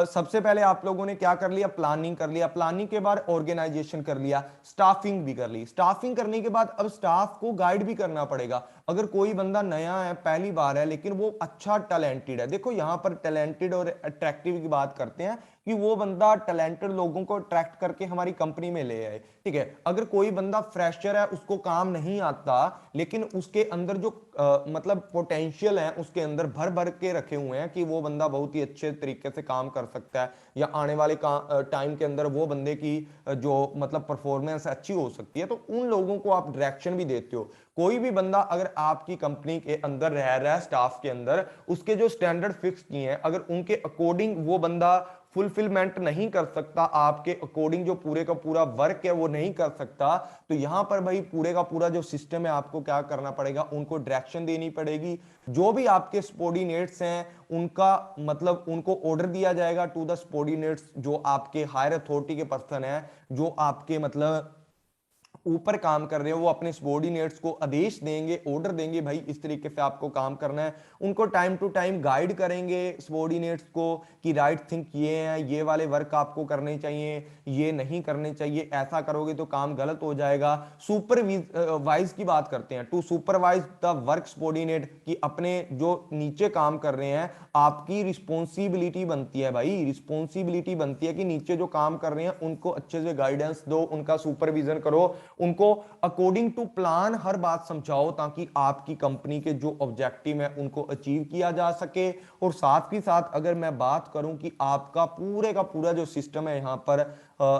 सबसे पहले आप लोगों ने क्या कर लिया, प्लानिंग कर लिया, प्लानिंग के बाद ऑर्गेनाइजेशन कर लिया, स्टाफिंग भी कर ली, स्टाफिंग करने के बाद अब स्टाफ को गाइड भी करना पड़ेगा। अगर कोई बंदा नया है, पहली बार है, लेकिन वो अच्छा टैलेंटेड है, देखो यहां पर टैलेंटेड और अट्रैक्टिव की बात करते हैं कि वो बंदा टैलेंटेड लोगों को अट्रैक्ट करके हमारी कंपनी में ले आए, ठीक है। अगर कोई बंदा फ्रेशर है, उसको काम नहीं आता, लेकिन उसके अंदर जो मतलब पोटेंशियल है उसके अंदर भर भर के रखे हुए हैं कि वो बंदा बहुत ही अच्छे तरीके से काम कर सकता है या आने वाले टाइम के अंदर वो बंदे की जो मतलब परफॉर्मेंस अच्छी हो सकती है, तो उन लोगों को आप डायरेक्शन भी देते हो। कोई भी बंदा अगर आपकी कंपनी के अंदर रह रहा है, स्टाफ के अंदर, उसके जो स्टैंडर्ड फिक्स किए हैं, अगर उनके अकॉर्डिंग वो बंदा फुलफिलमेंट नहीं कर सकता, आपके अकॉर्डिंग जो पूरे का पूरा वर्क है वो नहीं कर सकता, तो यहां पर भाई पूरे का पूरा जो सिस्टम है आपको क्या करना पड़ेगा, उनको डायरेक्शन देनी पड़ेगी। जो भी आपके सबॉर्डिनेट्स हैं उनका मतलब उनको ऑर्डर दिया जाएगा टू द सबॉर्डिनेट्स, जो आपके हायर अथॉरिटी के पर्सन है, जो आपके मतलब ऊपर काम कर रहे हो, वो अपने सबॉर्डिनेट्स को आदेश देंगे, ऑर्डर देंगे, भाई इस तरीके से आपको काम करना है। उनको टाइम टू टाइम गाइड करेंगे सबॉर्डिनेट्स को कि राइट थिंक ये है, ये वाले वर्क आपको करने चाहिए, ये नहीं करने चाहिए, ऐसा करोगे तो काम गलत हो जाएगा। सुपरवाइज की बात करते हैं, to supervise the work subordinate, कि अपने जो नीचे काम कर रहे हैं आपकी रिस्पॉन्सिबिलिटी बनती है, भाई रिस्पॉन्सिबिलिटी बनती है कि नीचे जो काम कर रहे हैं उनको अच्छे से गाइडेंस दो, उनका सुपरविजन करो, उनको अकॉर्डिंग टू प्लान हर बात समझाओ, ताकि आपकी कंपनी के जो ऑब्जेक्टिव है उनको अचीव किया जा सके। और साथ ही साथ अगर मैं बात करूं कि आपका पूरे का पूरा जो सिस्टम है यहां पर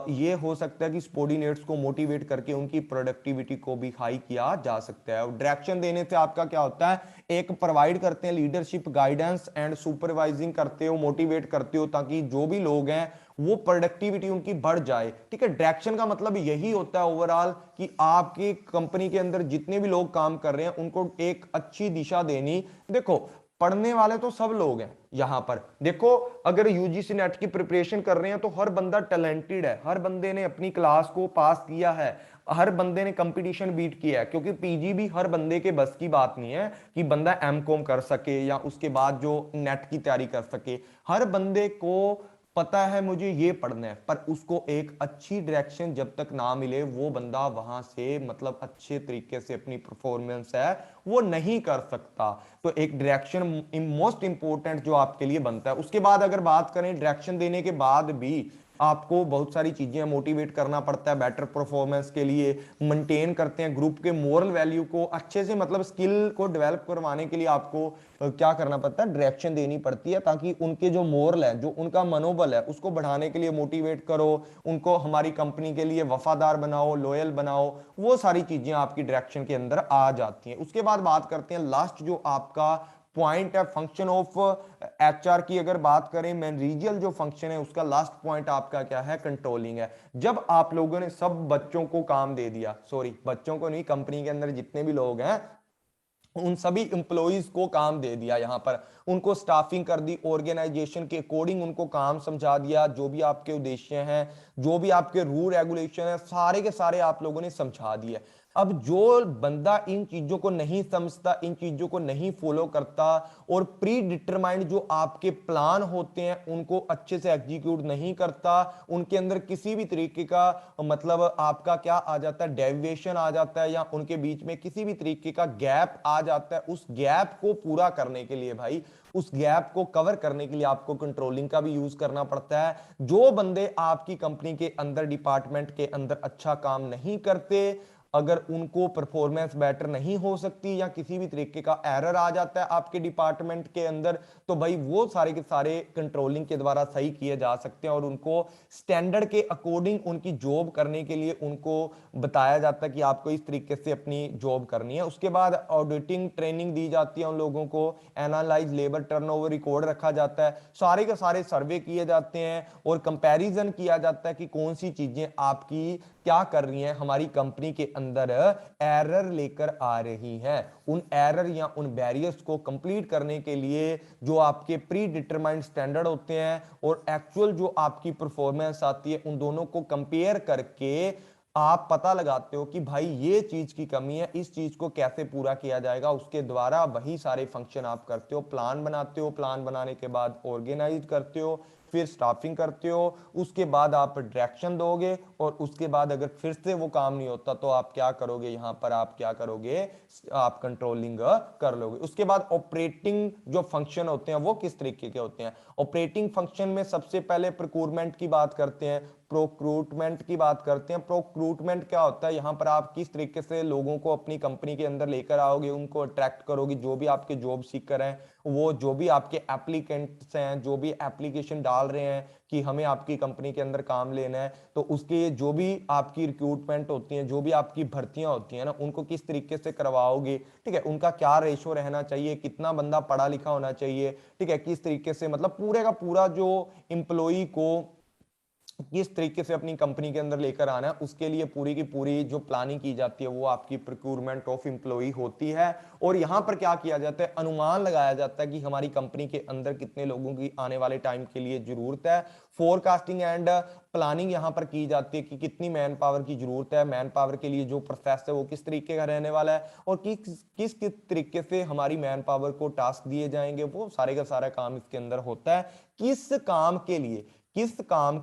ये हो सकता है कि सबॉर्डिनेट्स को मोटिवेट करके उनकी प्रोडक्टिविटी को भी हाई किया जा सकता है। और डायरेक्शन देने से आपका क्या होता है, एक प्रोवाइड करते हैं लीडरशिप, गाइडेंस एंड सुपरवाइजिंग करते हो, मोटिवेट करते हो, ताकि जो भी लोग हैं वो प्रोडक्टिविटी उनकी बढ़ जाए, ठीक है। डायरेक्शन का मतलब यही होता है ओवरऑल कि आपकी कंपनी के अंदर जितने भी लोग काम कर रहे हैं उनको एक अच्छी दिशा देनी। देखो पढ़ने वाले तो सब लोग हैं यहां पर, देखो अगर यूजीसी नेट की प्रिपरेशन कर रहे हैं तो हर बंदा टैलेंटेड है, हर बंदे ने अपनी क्लास को पास किया है, हर बंदे ने कंपटीशन बीट किया है, क्योंकि पीजी भी हर बंदे के बस की बात नहीं है कि बंदा एमकॉम कर सके या उसके बाद जो नेट की तैयारी कर सके। हर बंदे को पता है मुझे ये पढ़ना है, पर उसको एक अच्छी डायरेक्शन जब तक ना मिले वो बंदा वहां से मतलब अच्छे तरीके से अपनी परफॉर्मेंस है वो नहीं कर सकता। तो एक डायरेक्शन मोस्ट इंपॉर्टेंट जो आपके लिए बनता है। उसके बाद अगर बात करें डायरेक्शन देने के बाद भी आपको बहुत सारी चीजें मोटिवेट करना पड़ता है बेटर परफॉर्मेंस के लिए, मेंटेन करते हैं ग्रुप के मोरल वैल्यू को अच्छे से, मतलब स्किल को डेवलप करवाने के लिए आपको क्या करना पड़ता है, डायरेक्शन देनी पड़ती है, ताकि उनके जो मोरल है, जो उनका मनोबल है, उसको बढ़ाने के लिए मोटिवेट करो, उनको हमारी कंपनी के लिए वफादार बनाओ, लॉयल बनाओ, वो सारी चीजें आपकी डायरेक्शन के अंदर आ जाती हैं। उसके बाद बात करते हैं लास्ट जो आपका पॉइंट है, फंक्शन ऑफ एचआर की अगर बात करें, मैनेजरियल जो फंक्शन है उसका लास्ट पॉइंट आपका क्या है, कंट्रोलिंग है। जब आप लोगों ने सब बच्चों को काम दे दिया, सॉरी बच्चों को नहीं, कंपनी के अंदर जितने भी लोग हैं उन सभी एम्प्लॉइज को काम दे दिया, यहां पर उनको स्टाफिंग कर दी, ऑर्गेनाइजेशन के अकॉर्डिंग उनको काम समझा दिया, जो भी आपके उद्देश्य हैं, जो भी आपके रूल रेगुलेशन है, सारे के सारे आप लोगों ने समझा दिए। अब जो बंदा इन चीजों को नहीं समझता, इन चीजों को नहीं फॉलो करता और प्री डिटरमाइंड जो आपके प्लान होते हैं उनको अच्छे से एग्जीक्यूट नहीं करता, उनके अंदर किसी भी तरीके का मतलब आपका क्या आ जाता है, डेविएशन आ जाता है, या उनके बीच में किसी भी तरीके का गैप आ जाता है, उस गैप को पूरा करने के लिए भाई, उस गैप को कवर करने के लिए आपको कंट्रोलिंग का भी यूज करना पड़ता है। जो बंदे आपकी कंपनी के अंदर, डिपार्टमेंट के अंदर अच्छा काम नहीं करते, अगर उनको परफॉर्मेंस बेटर नहीं हो सकती या किसी भी तरीके का एरर आ जाता है आपके डिपार्टमेंट के अंदर, तो भाई वो सारे के सारे कंट्रोलिंग के द्वारा सही किए जा सकते हैं और उनको स्टैंडर्ड के अकॉर्डिंग उनकी जॉब करने के लिए उनको बताया जाता है कि आपको इस तरीके से अपनी जॉब करनी है। उसके बाद ऑडिटिंग ट्रेनिंग दी जाती है उन लोगों को, एनालाइज लेबर टर्नओवर रिकॉर्ड रखा जाता है, सारे के सारे सर्वे किए जाते हैं और कंपैरिजन किया जाता है कि कौन सी चीजें आपकी क्या कर रही हैं, हमारी कंपनी के अंदर एरर लेकर आ रही हैं। उन एरर या उन बैरियर्स को कंप्लीट करने के लिए जो आपके प्री डिटरमाइंड स्टैंडर्ड होते हैं और एक्चुअल जो आपकी परफॉर्मेंस आती है, उन दोनों को कंपेयर करके आप पता लगाते हो कि भाई ये चीज की कमी है, इस चीज को कैसे पूरा किया जाएगा। उसके द्वारा वही सारे फंक्शन आप करते हो, प्लान बनाते हो, प्लान बनाने के बाद ऑर्गेनाइज करते हो, फिर स्टाफिंग करते हो, उसके बाद आप डायरेक्शन दोगे और उसके बाद अगर फिर से वो काम नहीं होता तो आप क्या करोगे, यहां पर आप क्या करोगे, आप कंट्रोलिंग कर लोगे। उसके बाद ऑपरेटिंग जो फंक्शन होते हैं वो किस तरीके के होते हैं। ऑपरेटिंग फंक्शन में सबसे पहले प्रोक्योरमेंट की बात करते हैं, प्रोक्रूटमेंट की बात करते हैं। प्रोक्रूटमेंट क्या होता है, यहां पर आप किस तरीके से लोगों को अपनी कंपनी के अंदर लेकर आओगे, उनको अट्रैक्ट करोगे, जो भी आपके जॉब सीकर हैं, वो जो भी आपके एप्लीकेंट्स हैं, जो भी एप्लीकेशन डाल रहे हैं कि हमें आपकी कंपनी के अंदर काम लेना है, तो उसके जो भी आपकी रिक्रूटमेंट होती है, जो भी आपकी भर्तियां होती हैं ना, उनको किस तरीके से करवाओगे, ठीक है, उनका क्या रेशो रहना चाहिए, कितना बंदा पढ़ा लिखा होना चाहिए, ठीक है, किस तरीके से मतलब पूरे का पूरा जो इंप्लॉई को किस तरीके से अपनी कंपनी के अंदर लेकर आना है, उसके लिए पूरी की पूरी जो प्लानिंग की जाती है वो आपकी प्रोक्यूरमेंट ऑफ एम्प्लॉई होती है। और यहां पर क्या किया जाता है, अनुमान लगाया जाता है कि हमारी कंपनी के अंदर कितने लोगों की आने वाले टाइम के लिए जरूरत है। फोरकास्टिंग एंड प्लानिंग यहां पर की जाती है कि कितनी मैन पावर की जरूरत है, मैन पावर के लिए जो प्रोसेस है वो किस तरीके का रहने वाला है और किस किस किस तरीके से हमारी मैन पावर को टास्क दिए जाएंगे, वो सारे का सारा काम इसके अंदर होता है। किस काम के लिए, किस काम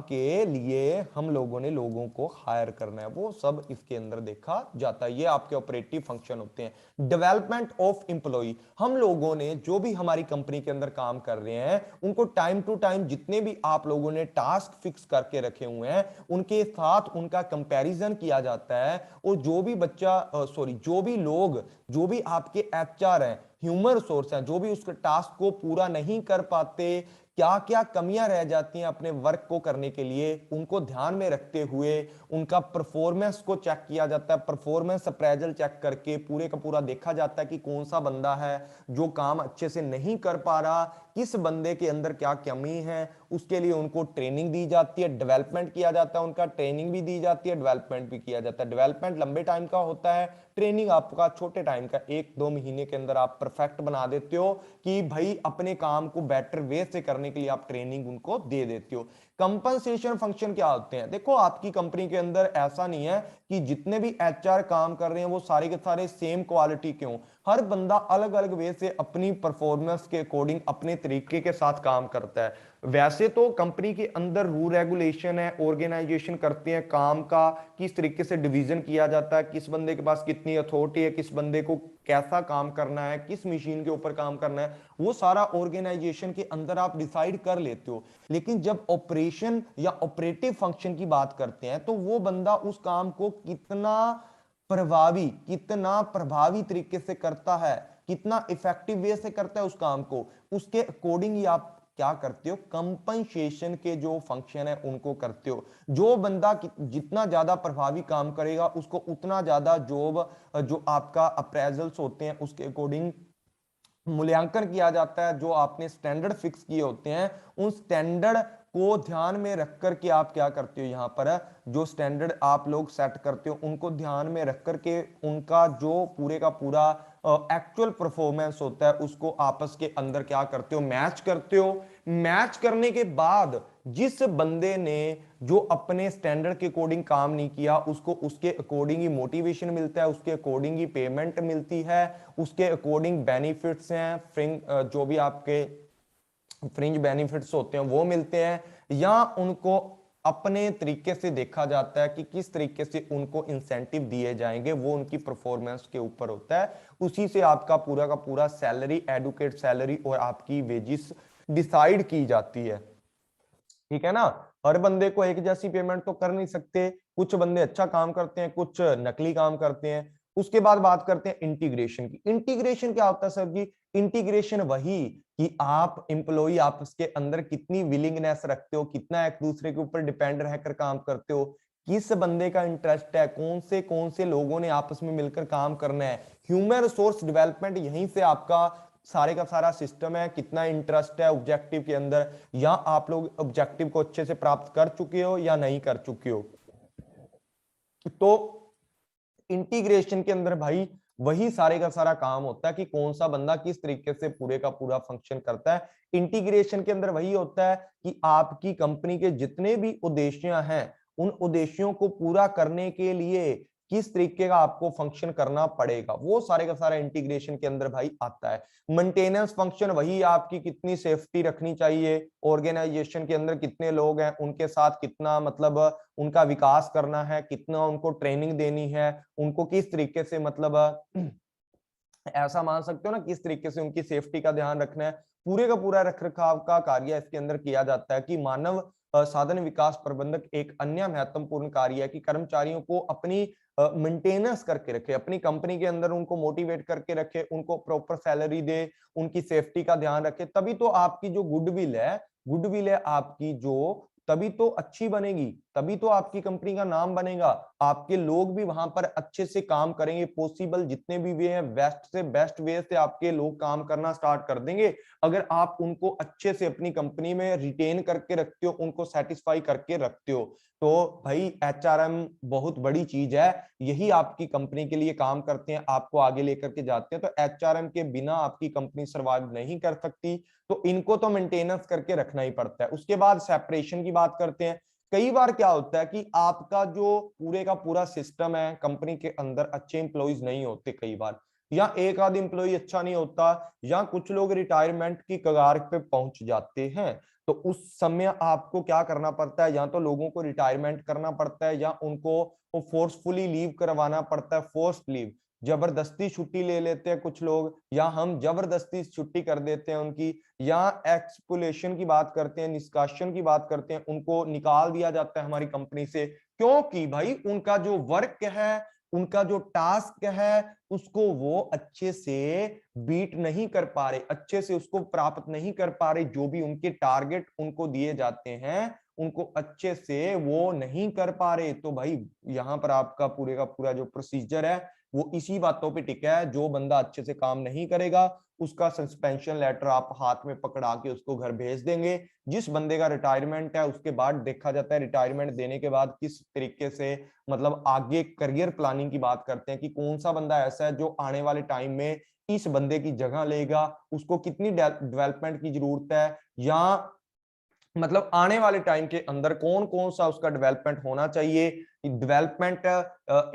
के लिए हम लोगों ने लोगों को हायर करना है, वो सब इसके अंदर देखा जाता है। ये आपके ऑपरेटिव फंक्शन होते हैं। डेवलपमेंट ऑफ एम्प्लॉय, हम लोगों ने जो भी हमारी कंपनी के अंदर काम कर रहे हैं उनको टाइम टू टाइम जितने भी आप लोगों ने टास्क फिक्स करके रखे हुए हैं उनके साथ उनका कंपैरिजन किया जाता है। और जो भी बच्चा जो भी लोग, जो भी आपके एचआर हैं, ह्यूमन रिसोर्स हैं, जो भी उस टास्क को पूरा नहीं कर पाते, क्या क्या कमियां रह जाती हैं अपने वर्क को करने के लिए, उनको ध्यान में रखते हुए उनका परफॉर्मेंस को चेक किया जाता है। परफॉर्मेंस अप्रेजल चेक करके पूरे का पूरा देखा जाता है कि कौन सा बंदा है जो काम अच्छे से नहीं कर पा रहा, किस बंदे के अंदर क्या कमी है, उसके लिए उनको ट्रेनिंग दी जाती है, डेवलपमेंट किया जाता है, उनका ट्रेनिंग भी दी जाती है, डेवलपमेंट भी किया जाता है। डेवलपमेंट लंबे टाइम का होता है, ट्रेनिंग आपका छोटे टाइम का, 1-2 महीने के अंदर आप परफेक्ट बना देते हो कि भाई अपने काम को बेटर वे से करने के लिए आप ट्रेनिंग उनको दे देते हो। कंपनसेशन फंक्शन क्या होते हैं, देखो आपकी कंपनी के अंदर ऐसा नहीं है कि जितने भी एचआर काम कर रहे हैं वो सारे के सारे सेम क्वालिटी के हों। हर बंदा अलग अलग वे से अपनी परफॉर्मेंस के अकॉर्डिंग अपने तरीके के साथ काम करता है। वैसे तो कंपनी के अंदर रूल रेगुलेशन है, ऑर्गेनाइजेशन करते हैं काम का, किस तरीके से डिवीजन किया जाता है, किस बंदे के पास कितनी अथॉरिटी है, किस बंदे को कैसा काम करना है, किस मशीन के ऊपर काम करना है, वो सारा ऑर्गेनाइजेशन के अंदर आप डिसाइड कर लेते हो। लेकिन जब ऑपरेशन या ऑपरेटिव फंक्शन की बात करते हैं तो वो बंदा उस काम को कितना प्रभावी तरीके से करता है, कितना इफेक्टिव वे से करता है उस काम को, उसके अकॉर्डिंग ही आप क्या करते हो, कंपनसेशन के जो फंक्शन है उनको करते हो। जो बंदा जितना ज्यादा प्रभावी काम करेगा उसको उतना ज्यादा जॉब जो आपका अप्रेजल्स होते हैं उसके अकॉर्डिंग मूल्यांकन किया जाता है। जो आपने स्टैंडर्ड फिक्स किए होते हैं उन स्टैंडर्ड को ध्यान में रख करके आप क्या करते हो, यहाँ पर जो स्टैंडर्ड आप लोग सेट करते हो उनको ध्यान में रख करके उनका जो पूरे का पूरा एक्चुअल परफॉर्मेंस होता है उसको आपस के अंदर क्या करते हो, मैच करते हो। मैच करने के बाद जिस बंदे ने जो अपने स्टैंडर्ड के अकॉर्डिंग काम नहीं किया उसको उसके अकॉर्डिंग ही मोटिवेशन मिलता है, उसके अकॉर्डिंग ही पेमेंट मिलती है, उसके अकॉर्डिंग बेनिफिट्स हैं, जो भी आपके फ्रिंज बेनिफिट्स होते हैं वो मिलते हैं, या उनको अपने तरीके से देखा जाता है कि किस तरीके से उनको इंसेंटिव दिए जाएंगे, वो उनकी परफॉर्मेंस के ऊपर होता है। उसी से आपका पूरा का पूरा सैलरी, एडुकेट सैलरी और आपकी वेजिस डिसाइड की जाती है। ठीक है ना। हर बंदे को एक जैसी पेमेंट तो कर नहीं सकते, कुछ बंदे अच्छा काम करते हैं, कुछ नकली काम करते हैं। उसके बाद बात करते हैं इंटीग्रेशन की। इंटीग्रेशन क्या होता है सर जी? इंटीग्रेशन वही कि आप एम्प्लॉय आपस के अंदर कितनी विलिंगनेस रखते हो, कितना एक दूसरे के ऊपर डिपेंड रहकर काम करते हो, किस बंदे का इंटरेस्ट है, कौन से लोगों ने आपस में मिलकर काम करना है। ह्यूमन रिसोर्स डेवलपमेंट यहीं से आपका सारे का सारा सिस्टम है, कितना इंटरेस्ट है ऑब्जेक्टिव के अंदर, या आप लोग ऑब्जेक्टिव को अच्छे से प्राप्त कर चुके हो या नहीं कर चुके हो। तो इंटीग्रेशन के अंदर भाई वही सारे का सारा काम होता है कि कौन सा बंदा किस तरीके से पूरे का पूरा फंक्शन करता है। इंटीग्रेशन के अंदर वही होता है कि आपकी कंपनी के जितने भी उद्देश्य हैं उन उद्देश्यों को पूरा करने के लिए किस तरीके का आपको फंक्शन करना पड़ेगा, वो सारे का सारा इंटीग्रेशन के अंदर भाई आता है। मेंटेनेंस फंक्शन वही आपकी कितनी सेफ्टी रखनी चाहिए, ऑर्गेनाइजेशन के अंदर कितने लोग हैं उनके साथ कितना मतलब उनका विकास करना है, कितना उनको ट्रेनिंग देनी है, उनको किस तरीके से मतलब ऐसा मान सकते हो ना किस तरीके से उनकी सेफ्टी का ध्यान रखना है। पूरे का पूरा रखरखाव का कार्य इसके अंदर किया जाता है कि मानव साधन विकास प्रबंधक एक अन्य महत्वपूर्ण कार्य है कि कर्मचारियों को अपनी मेंटेनेंस करके रखे, अपनी कंपनी के अंदर उनको मोटिवेट करके रखे, उनको प्रॉपर सैलरी दे, उनकी सेफ्टी का ध्यान रखे। तभी तो आपकी जो गुडविल है आपकी जो, तभी तो अच्छी बनेगी, तभी तो आपकी कंपनी का नाम बनेगा, आपके लोग भी वहां पर अच्छे से काम करेंगे, पॉसिबल जितने भी वे हैं बेस्ट से बेस्ट वे से आपके लोग काम करना स्टार्ट कर देंगे अगर आप उनको अच्छे से अपनी कंपनी में रिटेन करके रखते हो, उनको सेटिस्फाई करके रखते हो। तो भाई एचआरएम बहुत बड़ी चीज है, यही आपकी कंपनी के लिए काम करते हैं, आपको आगे लेकर के जाते हैं। तो एचआरएम के बिना आपकी कंपनी सर्वाइव नहीं कर सकती, तो इनको तो मेंटेनेंस करके रखना ही पड़ता है। उसके बाद सेपरेशन की बात करते हैं। कई बार क्या होता है कि आपका जो पूरे का पूरा सिस्टम है कंपनी के अंदर अच्छे इंप्लॉइज नहीं होते, कई बार या एक आध इंप्लॉय अच्छा नहीं होता, या कुछ लोग रिटायरमेंट की कगार पे पहुंच जाते हैं। तो उस समय आपको क्या करना पड़ता है, या तो लोगों को रिटायरमेंट करना पड़ता है या उनको फोर्सफुली लीव करवाना पड़ता है, फोर्स लीव, जबरदस्ती छुट्टी ले लेते हैं कुछ लोग, या हम जबरदस्ती छुट्टी कर देते हैं उनकी, या एक्सपुलेशन की बात करते हैं, निष्कासन की बात करते हैं, उनको निकाल दिया जाता है हमारी कंपनी से, क्योंकि भाई उनका जो वर्क है, उनका जो टास्क है, उसको वो अच्छे से बीट नहीं कर पा रहे, अच्छे से उसको प्राप्त नहीं कर पा रहे, जो भी उनके टारगेट उनको दिए जाते हैं उनको अच्छे से वो नहीं कर पा रहे। तो भाई यहाँ पर आपका पूरे का पूरा जो प्रोसीजर है वो इसी बातों पे टिका है, जो बंदा अच्छे से काम नहीं करेगा उसका सस्पेंशन लेटर आप हाथ में पकड़ा के उसको घर भेज देंगे। जिस बंदे का रिटायरमेंट है उसके बाद देखा जाता है रिटायरमेंट देने के बाद किस तरीके से मतलब आगे करियर प्लानिंग की बात करते हैं कि कौन सा बंदा ऐसा है जो आने वाले टाइम में इस बंदे की जगह लेगा, उसको कितनी डेवलपमेंट की जरूरत है, या मतलब आने वाले टाइम के अंदर कौन कौन सा उसका डेवलपमेंट होना चाहिए, डेवलपमेंट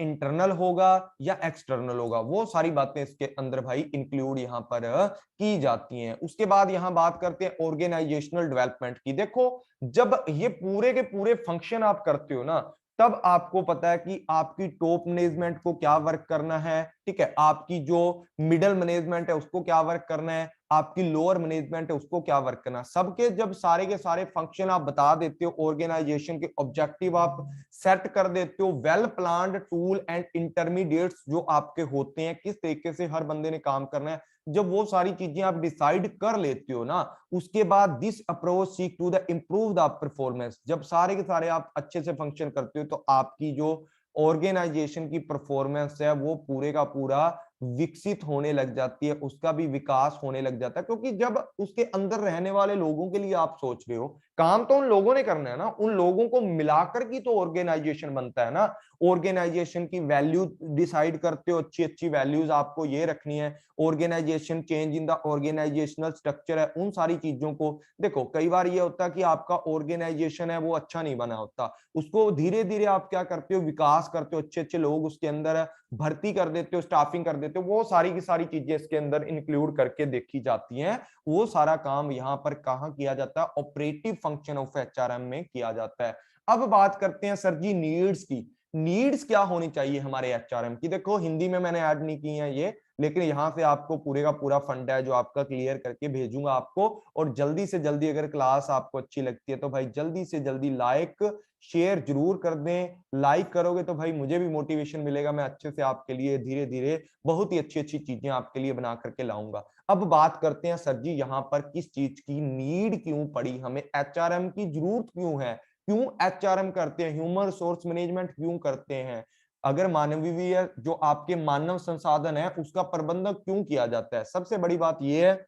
इंटरनल होगा या एक्सटर्नल होगा, वो सारी बातें इसके अंदर भाई इंक्लूड यहाँ पर की जाती हैं। उसके बाद यहाँ बात करते हैं ऑर्गेनाइजेशनल डेवलपमेंट की। देखो जब ये पूरे के पूरे फंक्शन आप करते हो ना, तब आपको पता है कि आपकी टॉप मैनेजमेंट को क्या वर्क करना है, ठीक है, आपकी जो मिडिल मैनेजमेंट है उसको क्या वर्क करना है, आपकी लोअर मैनेजमेंट है उसको क्या वर्क करना, सबके जब सारे के सारे फंक्शन आप बता देते हो, ऑर्गेनाइजेशन के ऑब्जेक्टिव आप सेट कर देते हो, well planned tool and intermediates जो आपके होते हैं, किस तरीके से हर बंदे ने काम करना है, जब वो सारी चीजें आप डिसाइड कर लेते हो ना, उसके बाद this approach seek to the improve the performance, जब सारे के सारे आप अच्छे से फंक्शन करते हो तो आपकी जो ऑर्गेनाइजेशन की परफॉर्मेंस है वो पूरे का पूरा विकसित होने लग जाती है, उसका भी विकास होने लग जाता है। क्योंकि जब उसके अंदर रहने वाले लोगों के लिए आप सोच रहे हो, काम तो उन लोगों ने करना है ना, उन लोगों को मिलाकर की तो ऑर्गेनाइजेशन बनता है ना। ऑर्गेनाइजेशन की वैल्यू डिसाइड करते हो, अच्छी अच्छी वैल्यूज आपको ये रखनी है, organisation change in the organisational structure है, उन सारी चीजों को देखो। कई बार ये होता है कि आपका ऑर्गेनाइजेशन है वो अच्छा नहीं बना होता, उसको धीरे धीरे आप क्या करते हो, विकास करते हो, अच्छे अच्छे लोग उसके अंदर भर्ती कर देते हो, स्टाफिंग कर देते हो, वो सारी की सारी चीजें इसके अंदर इंक्लूड करके देखी जाती हैं। वो सारा काम यहाँ पर कहाँ किया जाता है, ऑपरेटिव फंक्शन ऑफ एचआरएम में किया जाता है। अब बात करते हैं सर जी नीड्स की। नीड्स क्या होनी चाहिए हमारे एचआरएम की। देखो हिंदी में मैंने ऐड नहीं की है ये, लेकिन यहां से आपको पूरे का पूरा फंड है जो आपका क्लियर करके भेजूंगा आपको। और जल्दी से जल्दी अगर क्लास आपको अच्छी लगती है तो भाई जल्दी से जल्दी लाइक शेयर जरूर कर दें। लाइक करोगे तो भाई मुझे भी मोटिवेशन मिलेगा, मैं अच्छे से आपके लिए धीरे धीरे बहुत ही अच्छी अच्छी चीजें आपके लिए बना करके लाऊंगा। अब बात करते हैं सर जी यहाँ पर किस चीज की नीड क्यों पड़ी, हमें एचआरएम की जरूरत क्यों है, क्यों एचआरएम करते हैं, ह्यूमन रिसोर्स मैनेजमेंट क्यों करते हैं। अगर मानवीय जो आपके मानव संसाधन है उसका प्रबंधन क्यों किया जाता है, सबसे बड़ी बात यह है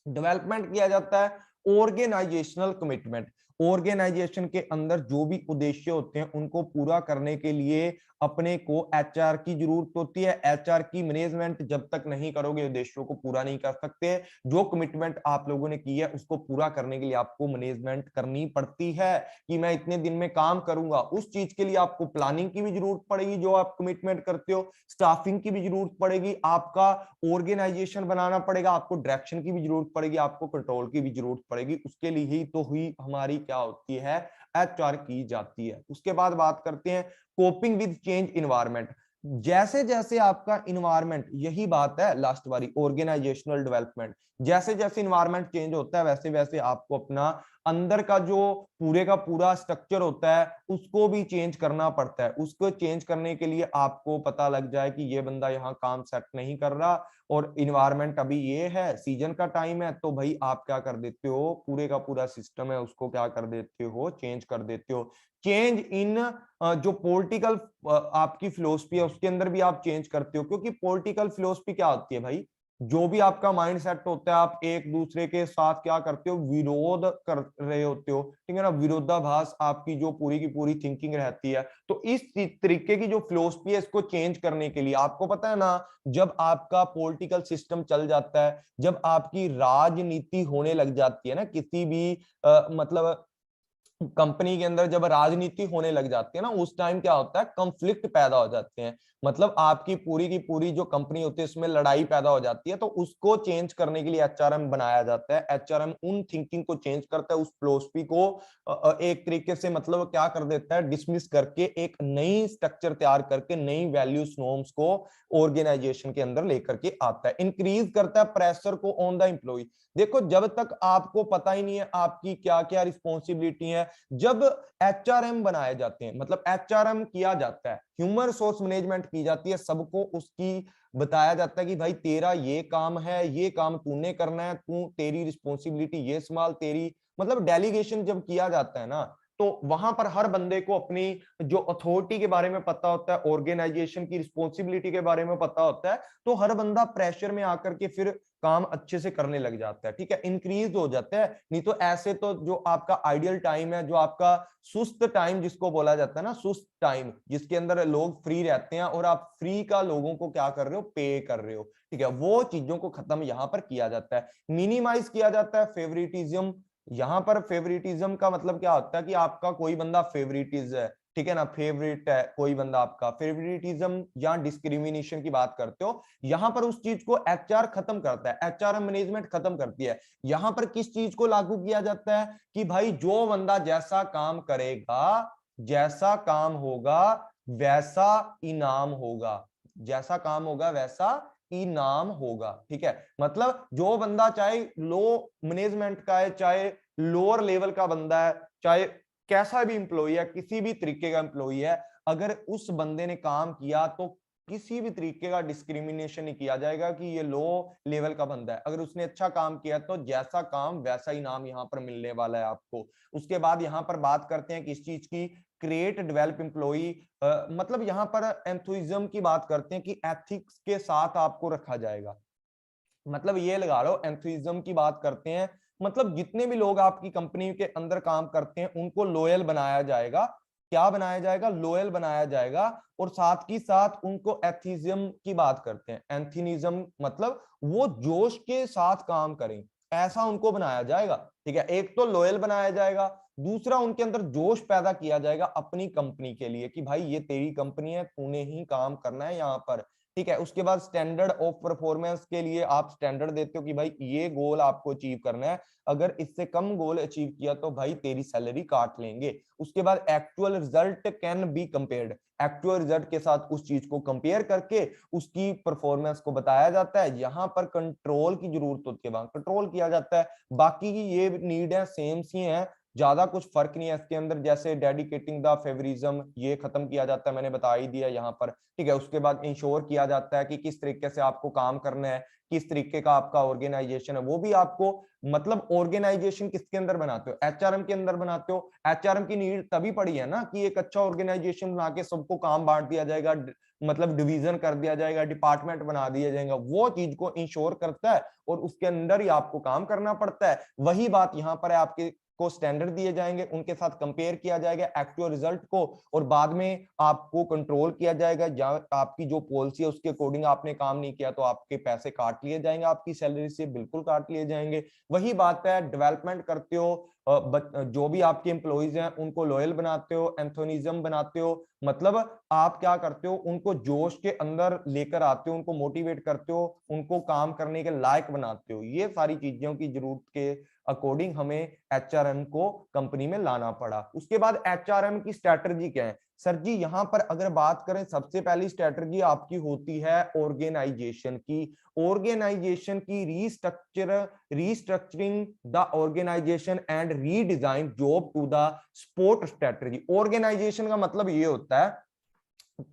डेवलपमेंट किया जाता है ऑर्गेनाइजेशनल कमिटमेंट। ऑर्गेनाइजेशन के अंदर जो भी उद्देश्य होते हैं उनको पूरा करने के लिए अपने को एचआर की जरूरत होती है। एचआर की मैनेजमेंट जब तक नहीं करोगे उद्देश्यों को पूरा नहीं कर सकते। जो कमिटमेंट आप लोगों ने की है उसको पूरा करने के लिए आपको मैनेजमेंट करनी पड़ती है कि मैं इतने दिन में काम करूंगा। उस चीज के लिए आपको प्लानिंग की भी जरूरत पड़ेगी जो आप कमिटमेंट करते हो, स्टाफिंग की भी जरूरत पड़ेगी, आपका ऑर्गेनाइजेशन बनाना पड़ेगा, आपको डायरेक्शन की भी जरूरत पड़ेगी, आपको कंट्रोल की भी जरूरत पड़ेगी। उसके लिए ही तो हुई हमारी क्या होती है, एचआर की जाती है। उसके बाद बात करते हैं कोपिंग विद चेंज इन्वायरमेंट। जैसे जैसे आपका इन्वायरमेंट, यही बात है लास्ट वाली ऑर्गेनाइजेशनल डेवलपमेंट, जैसे जैसे इन्वायरमेंट चेंज होता है वैसे वैसे आपको अपना अंदर का जो पूरे का पूरा स्ट्रक्चर होता है उसको भी चेंज करना पड़ता है। उसको चेंज करने के लिए आपको पता लग जाए कि ये बंदा यहाँ काम सेट नहीं कर रहा और इन्वायरमेंट अभी ये है, सीजन का टाइम है, तो भाई आप क्या कर देते हो, पूरे का पूरा सिस्टम है उसको क्या कर देते हो, चेंज कर देते हो। चेंज इन जो पॉलिटिकल आपकी फिलोसफी है उसके अंदर भी आप चेंज करते हो। क्योंकि पॉलिटिकल फिलोसफी क्या होती है भाई, जो भी आपका माइंड सेट होता है आप एक दूसरे के साथ क्या करते हो, विरोध कर रहे होते हो, ठीक है ना, विरोधाभास आपकी जो पूरी की पूरी थिंकिंग रहती है। तो इस तरीके की जो फिलोसफी है इसको चेंज करने के लिए आपको पता है ना, जब आपका पॉलिटिकल सिस्टम चल जाता है, जब आपकी राजनीति होने लग जाती है ना, किसी भी मतलब कंपनी के अंदर जब राजनीति होने लग जाती है ना, उस टाइम क्या होता है, कॉन्फ्लिक्ट पैदा हो जाते हैं। मतलब आपकी पूरी की पूरी जो कंपनी होती है उसमें लड़ाई पैदा हो जाती है। तो उसको चेंज करने के लिए एचआरएम बनाया जाता है। एचआरएम उन थिंकिंग को चेंज करता है, उस फिलॉसफी को एक तरीके से मतलब क्या कर देता है, डिसमिस करके एक नई स्ट्रक्चर तैयार करके नई वैल्यूज नॉर्म्स को ऑर्गेनाइजेशन के अंदर लेकर के आता है। इंक्रीज करता है प्रेशर को ऑन द एम्प्लॉय। देखो जब तक आपको पता ही नहीं है आपकी क्या क्या रिस्पॉन्सिबिलिटी है, जब एचआरएम बनाए जाते हैं, मतलब एचआरएम किया जाता है, ह्यूमन रिसोर्स मैनेजमेंट की जाती है, सबको उसकी बताया जाता है कि भाई तेरा ये काम है, ये काम तूने करना है, तू तेरी रिस्पॉन्सिबिलिटी ये संभाल, तेरी मतलब डेलीगेशन जब किया जाता है ना, तो वहां पर हर बंदे को अपनी जो अथॉरिटी के बारे में पता होता है, ऑर्गेनाइजेशन की रिस्पॉन्सिबिलिटी के बारे में पता होता है, तो हर बंदा प्रेशर में आकर के फिर काम अच्छे से करने लग जाता है, ठीक है, इंक्रीज हो जाता है। नहीं तो ऐसे तो जो आपका आइडियल टाइम है, जो आपका सुस्त टाइम जिसको बोला जाता है ना, सुस्त टाइम जिसके अंदर लोग फ्री रहते हैं और आप फ्री का लोगों को क्या कर रहे हो, पे कर रहे हो, ठीक है, वो चीजों को खत्म यहां पर किया जाता है। मिनिमाइज किया जाता है फेवरेटिज्म। यहां पर फेवरेटिज्म का मतलब क्या होता है कि आपका कोई बंदा फेवरेटिज है, ठीक है ना, फेवरेट है कोई बंदा आपका, फेवरेटिज्म या डिस्क्रिमिनेशन की बात करते हो, यहां पर उस चीज को एचआर खत्म करता है, एचआर मैनेजमेंट खत्म करती है। यहां पर किस चीज को लागू किया जाता है कि भाई जो बंदा जैसा काम करेगा, जैसा काम होगा वैसा इनाम होगा, जैसा काम होगा वैसा इनाम होगा, ठीक है। मतलब जो बंदा चाहे लो मैनेजमेंट का है, चाहे लोअर लेवल का बंदा है, चाहे कैसा भी इंप्लॉई है, किसी भी तरीके का इंप्लॉई है, अगर उस बंदे ने काम किया तो किसी भी तरीके का डिस्क्रिमिनेशन नहीं किया जाएगा कि ये लो लेवल का बंदा है। अगर उसने अच्छा काम किया तो जैसा काम वैसा ही नाम यहाँ पर मिलने वाला है आपको। उसके बाद यहाँ पर बात करते हैं किस चीज की, क्रिएट डेवलप एम्प्लॉई, मतलब यहाँ पर एंथुइज्म की बात करते हैं कि एथिक्स के साथ आपको रखा जाएगा। मतलब ये लगा लो, एंथुइज्म की बात करते हैं, मतलब जितने भी लोग आपकी कंपनी के अंदर काम करते हैं उनको लॉयल बनाया जाएगा। क्या बनाया जाएगा? लॉयल बनाया जाएगा। और साथ ही साथ उनको एथिज्म की बात करते हैं, एंथीनिज्म मतलब वो जोश के साथ काम करें, ऐसा उनको बनाया जाएगा। ठीक है, एक तो लॉयल बनाया जाएगा, दूसरा उनके अंदर जोश पैदा किया जाएगा अपनी कंपनी के लिए कि भाई ये तेरी कंपनी है, तूने ही काम करना है यहाँ पर। ठीक है, उसके बाद स्टैंडर्ड ऑफ परफॉर्मेंस के लिए आप स्टैंडर्ड देते हो कि भाई ये गोल आपको अचीव करना है, अगर इससे कम गोल अचीव किया तो भाई तेरी सैलरी काट लेंगे। उसके बाद actual result can be compared, actual result के साथ उस चीज को कंपेयर करके उसकी परफॉर्मेंस को बताया जाता है। यहाँ पर कंट्रोल की जरूरत होती है, वहां कंट्रोल किया जाता है। बाकी की ये नीड है, सेम सी है, ज्यादा कुछ फर्क नहीं है इसके अंदर। जैसे डेडिकेटिंग द फेवरिज्म, ये खत्म किया जाता है, मैंने बता ही दिया यहाँ पर। ठीक है, उसके बाद इंश्योर किया जाता है कि किस तरीके से आपको काम करना है, किस तरीके का आपका ऑर्गेनाइजेशन है, वो भी आपको, मतलब ऑर्गेनाइजेशन किसके अंदर बनाते हो? एचआरएम के अंदर बनाते हो। एचआरएम की नीड तभी पड़ी है ना कि एक अच्छा ऑर्गेनाइजेशन बना के सबको काम बांट दिया जाएगा, मतलब डिवीजन कर दिया जाएगा, डिपार्टमेंट बना दिया जाएगा, वो चीज को इंश्योर करता है और उसके अंदर ही आपको काम करना पड़ता है। वही बात यहाँ पर है, आपके को स्टैंडर्ड दिए जाएंगे, उनके साथ कंपेयर किया जाएगा एक्चुअल रिजल्ट को, और बाद में आपको कंट्रोल किया जाएगा। जहां आपकी जो पॉलिसी है उसके अकॉर्डिंग आपने काम नहीं किया तो आपके पैसे काट लिए जाएंगे, आपकी सैलरी से बिल्कुल काट लिए जाएंगे। वही बात है, डेवलपमेंट करते हो, जो भी आपके एम्प्लॉइज हैं उनको लॉयल बनाते हो, एंथोनिज्म बनाते हो, मतलब आप क्या करते हो, उनको जोश के अंदर लेकर आते हो, उनको मोटिवेट करते हो, उनको काम करने के लायक बनाते हो। ये सारी चीजों की जरूरत के अकॉर्डिंग हमें एचआरएम को कंपनी में लाना पड़ा। उसके बाद एचआरएम की स्ट्रेटजी क्या है सर जी? यहां पर अगर बात करें, सबसे पहली स्ट्रेटजी आपकी होती है ऑर्गेनाइजेशन की। ऑर्गेनाइजेशन की restructuring the organisation and redesign job to the support strategy. Organisation का मतलब ये होता है,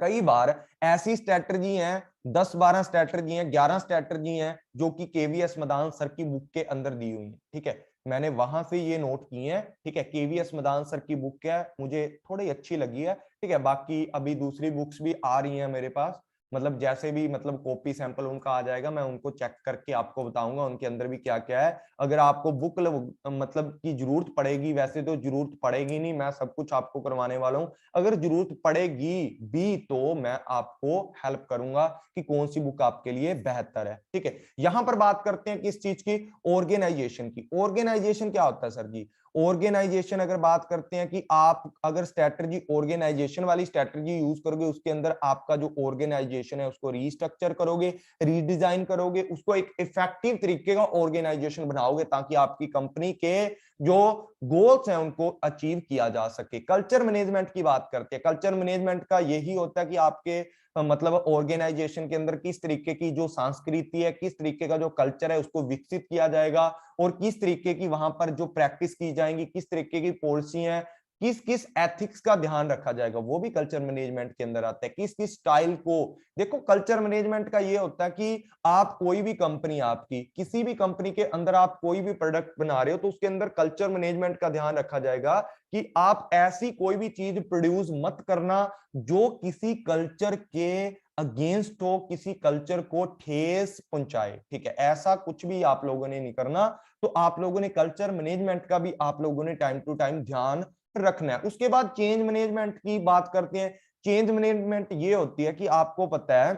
कई बार ऐसी स्ट्रेटजी हैं, 10-12 स्ट्रेटजी हैं, 11 स्ट्रेटजी हैं जो कि केवीएस मदान सर की बुक के अंदर दी हुई है। ठीक है, मैंने वहां से ये नोट की है। ठीक है, केवीएस मदान सर की बुक है, मुझे थोड़ी अच्छी लगी है। ठीक है, बाकी अभी दूसरी बुक्स भी आ रही हैं मेरे पास, मतलब जैसे भी मतलब कॉपी सैंपल उनका आ जाएगा मैं उनको चेक करके आपको बताऊंगा उनके अंदर भी क्या क्या है। अगर आपको बुक मतलब की जरूरत पड़ेगी, वैसे तो जरूरत पड़ेगी नहीं, मैं सब कुछ आपको करवाने वाला हूं, अगर जरूरत पड़ेगी भी तो मैं आपको हेल्प करूंगा कि कौन सी बुक आपके लिए बेहतर है। ठीक है, यहां पर बात करते हैं किस चीज की? ऑर्गेनाइजेशन की। ऑर्गेनाइजेशन क्या होता है सर जी? ऑर्गेनाइजेशन अगर बात करते हैं कि आप अगर स्ट्रेटजी ऑर्गेनाइजेशन वाली स्ट्रेटजी यूज करोगे, उसके अंदर आपका जो ऑर्गेनाइजेशन है उसको रीस्ट्रक्चर करोगे, रीडिजाइन करोगे, उसको एक इफेक्टिव तरीके का ऑर्गेनाइजेशन बनाओगे ताकि आपकी कंपनी के जो गोल्स हैं उनको अचीव किया जा सके। कल्चर मैनेजमेंट की बात करते हैं, कल्चर मैनेजमेंट का यही होता है कि आपके मतलब ऑर्गेनाइजेशन के अंदर किस तरीके की जो संस्कृति है, किस तरीके का जो कल्चर है उसको विकसित किया जाएगा, और किस तरीके की वहां पर जो प्रैक्टिस की जाएंगी, किस तरीके की पॉलिसी है, किस किस एथिक्स का ध्यान रखा जाएगा, वो भी कल्चर मैनेजमेंट के अंदर आता है। किस किस स्टाइल को, देखो कल्चर मैनेजमेंट का ये होता है कि आप कोई भी कंपनी, आपकी किसी भी कंपनी के अंदर आप कोई भी प्रोडक्ट बना रहे हो तो उसके अंदर कल्चर मैनेजमेंट का ध्यान रखा जाएगा कि आप ऐसी कोई भी चीज प्रोड्यूस मत करना जो किसी कल्चर के अगेंस्ट हो, किसी कल्चर को ठेस पहुंचाए। ठीक है, ऐसा कुछ भी आप लोगों ने नहीं करना। तो आप लोगों ने कल्चर मैनेजमेंट का भी आप लोगों ने टाइम टू टाइम ध्यान रखना है। उसके बाद चेंज मैनेजमेंट की बात करते हैं। चेंज मैनेजमेंट ये होती है कि आपको पता है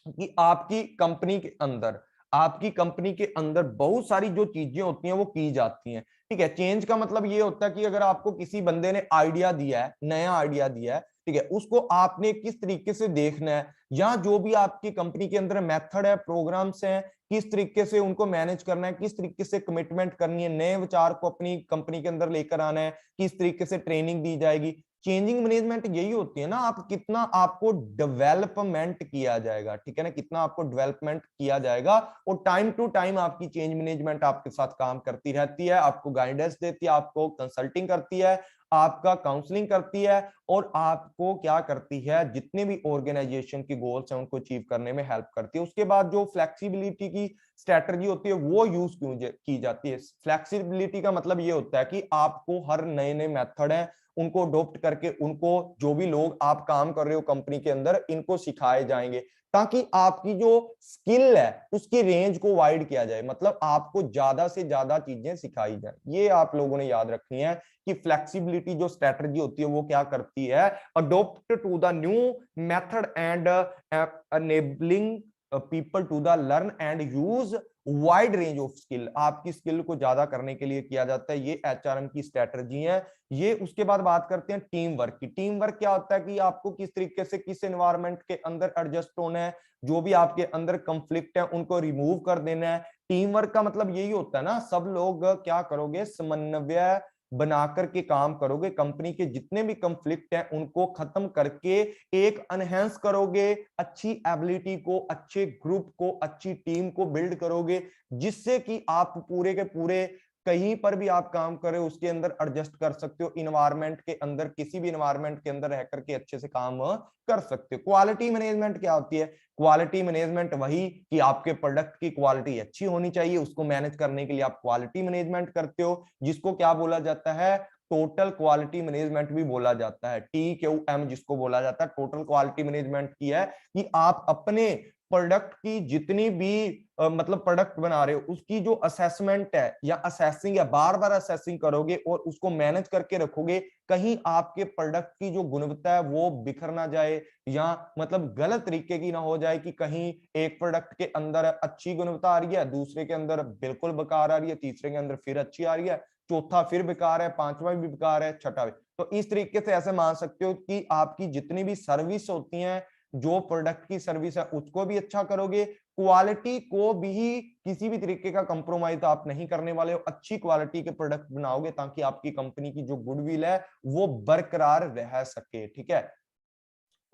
कि आपकी कंपनी के अंदर बहुत सारी जो चीजें होती हैं वो की जाती हैं। ठीक है, चेंज का मतलब ये होता है कि अगर आपको किसी बंदे ने आइडिया दिया है, नया आइडिया दिया है, ठीक है, उसको आपने किस तरीके से देखना है, या जो भी आपकी कंपनी के अंदर मेथड है, प्रोग्राम्स हैं, किस तरीके से उनको मैनेज करना है, किस तरीके से कमिटमेंट करनी है, नए विचार को अपनी कंपनी के अंदर लेकर आना है, किस तरीके से ट्रेनिंग दी जाएगी। चेंजिंग मैनेजमेंट यही होती है ना, आप कितना आपको डेवलपमेंट किया जाएगा। ठीक है ना, कितना आपको डेवलपमेंट किया जाएगा, और टाइम टू टाइम आपकी चेंज मैनेजमेंट आपके साथ काम करती रहती है, आपको गाइडेंस देती है, आपको कंसल्टिंग करती है, आपका काउंसलिंग करती है, और आपको क्या करती है, जितने भी ऑर्गेनाइजेशन की गोल्स हैं उनको अचीव करने में हेल्प करती है। उसके बाद जो फ्लेक्सिबिलिटी की स्ट्रेटजी होती है वो यूज क्यों की जाती है? फ्लेक्सिबिलिटी का मतलब ये होता है कि आपको हर नए नए मेथड है उनको अडॉप्ट करके उनको, जो भी लोग आप काम कर रहे हो कंपनी के अंदर, इनको सिखाए जाएंगे ताकि आपकी जो स्किल है उसकी रेंज को वाइड किया जाए, मतलब आपको ज्यादा से ज्यादा चीजें सिखाई जाए। ये आप लोगों ने याद रखनी है कि फ्लेक्सिबिलिटी जो स्ट्रेटजी होती है वो क्या करती है, adopt to the new method and enabling people to the learn and use wide range of skill. आपकी स्किल को ज्यादा करने के लिए किया जाता है, ये एचआरएम की स्ट्रेटजी है ये। उसके बाद बात करते हैं टीम वर्क की। टीम वर्क क्या होता है कि आपको किस तरीके से किस एनवायरनमेंट के अंदर एडजस्ट होना है, जो भी आपके अंदर कंफ्लिक्ट है उनको रिमूव कर देना है। टीम वर्क का मतलब यही होता है ना, सब लोग क्या करोगे, समन्वय बनाकर के काम करोगे, कंपनी के जितने भी कंफ्लिक्ट हैं उनको खत्म करके एक एनहेंस करोगे, अच्छी एबिलिटी को, अच्छे ग्रुप को, अच्छी टीम को बिल्ड करोगे, जिससे कि आप पूरे के पूरे कहीं पर भी आप काम करें उसके अंदर एडजस्ट कर सकते हो, इन्वायरमेंट के अंदर, किसी भी इन्वायरमेंट के अंदर रह करके अच्छे से काम कर सकते हो। क्वालिटी मैनेजमेंट क्या होती है? क्वालिटी मैनेजमेंट वही कि आपके प्रोडक्ट की क्वालिटी अच्छी होनी चाहिए, उसको मैनेज करने के लिए आप क्वालिटी मैनेजमेंट करते हो, जिसको क्या बोला जाता है, टोटल क्वालिटी मैनेजमेंट भी बोला जाता है, TQM जिसको बोला जाता है, टोटल क्वालिटी मैनेजमेंट की है कि आप अपने प्रोडक्ट की जितनी भी मतलब प्रोडक्ट बना रहे हो उसकी जो असेसमेंट है या असेसिंग है, बार बार असेसिंग करोगे और उसको मैनेज करके रखोगे, कहीं आपके प्रोडक्ट की जो गुणवत्ता है वो बिखर ना जाए या मतलब गलत तरीके की ना हो जाए कि कहीं एक प्रोडक्ट के अंदर अच्छी गुणवत्ता आ रही है, दूसरे के अंदर बिल्कुल बेकार आ रही है, तीसरे के अंदर फिर अच्छी आ रही है, चौथा फिर बेकार है, पांचवा भी बेकार है, छठा भी। तो इस तरीके से ऐसे मान सकते हो कि आपकी जितनी भी सर्विस होती हैं, जो प्रोडक्ट की सर्विस है उसको भी अच्छा करोगे, क्वालिटी को भी किसी भी तरीके का कंप्रोमाइज आप नहीं करने वाले हो, अच्छी क्वालिटी के प्रोडक्ट बनाओगे ताकि आपकी कंपनी की जो गुडविल है वो बरकरार रह सके, ठीक है।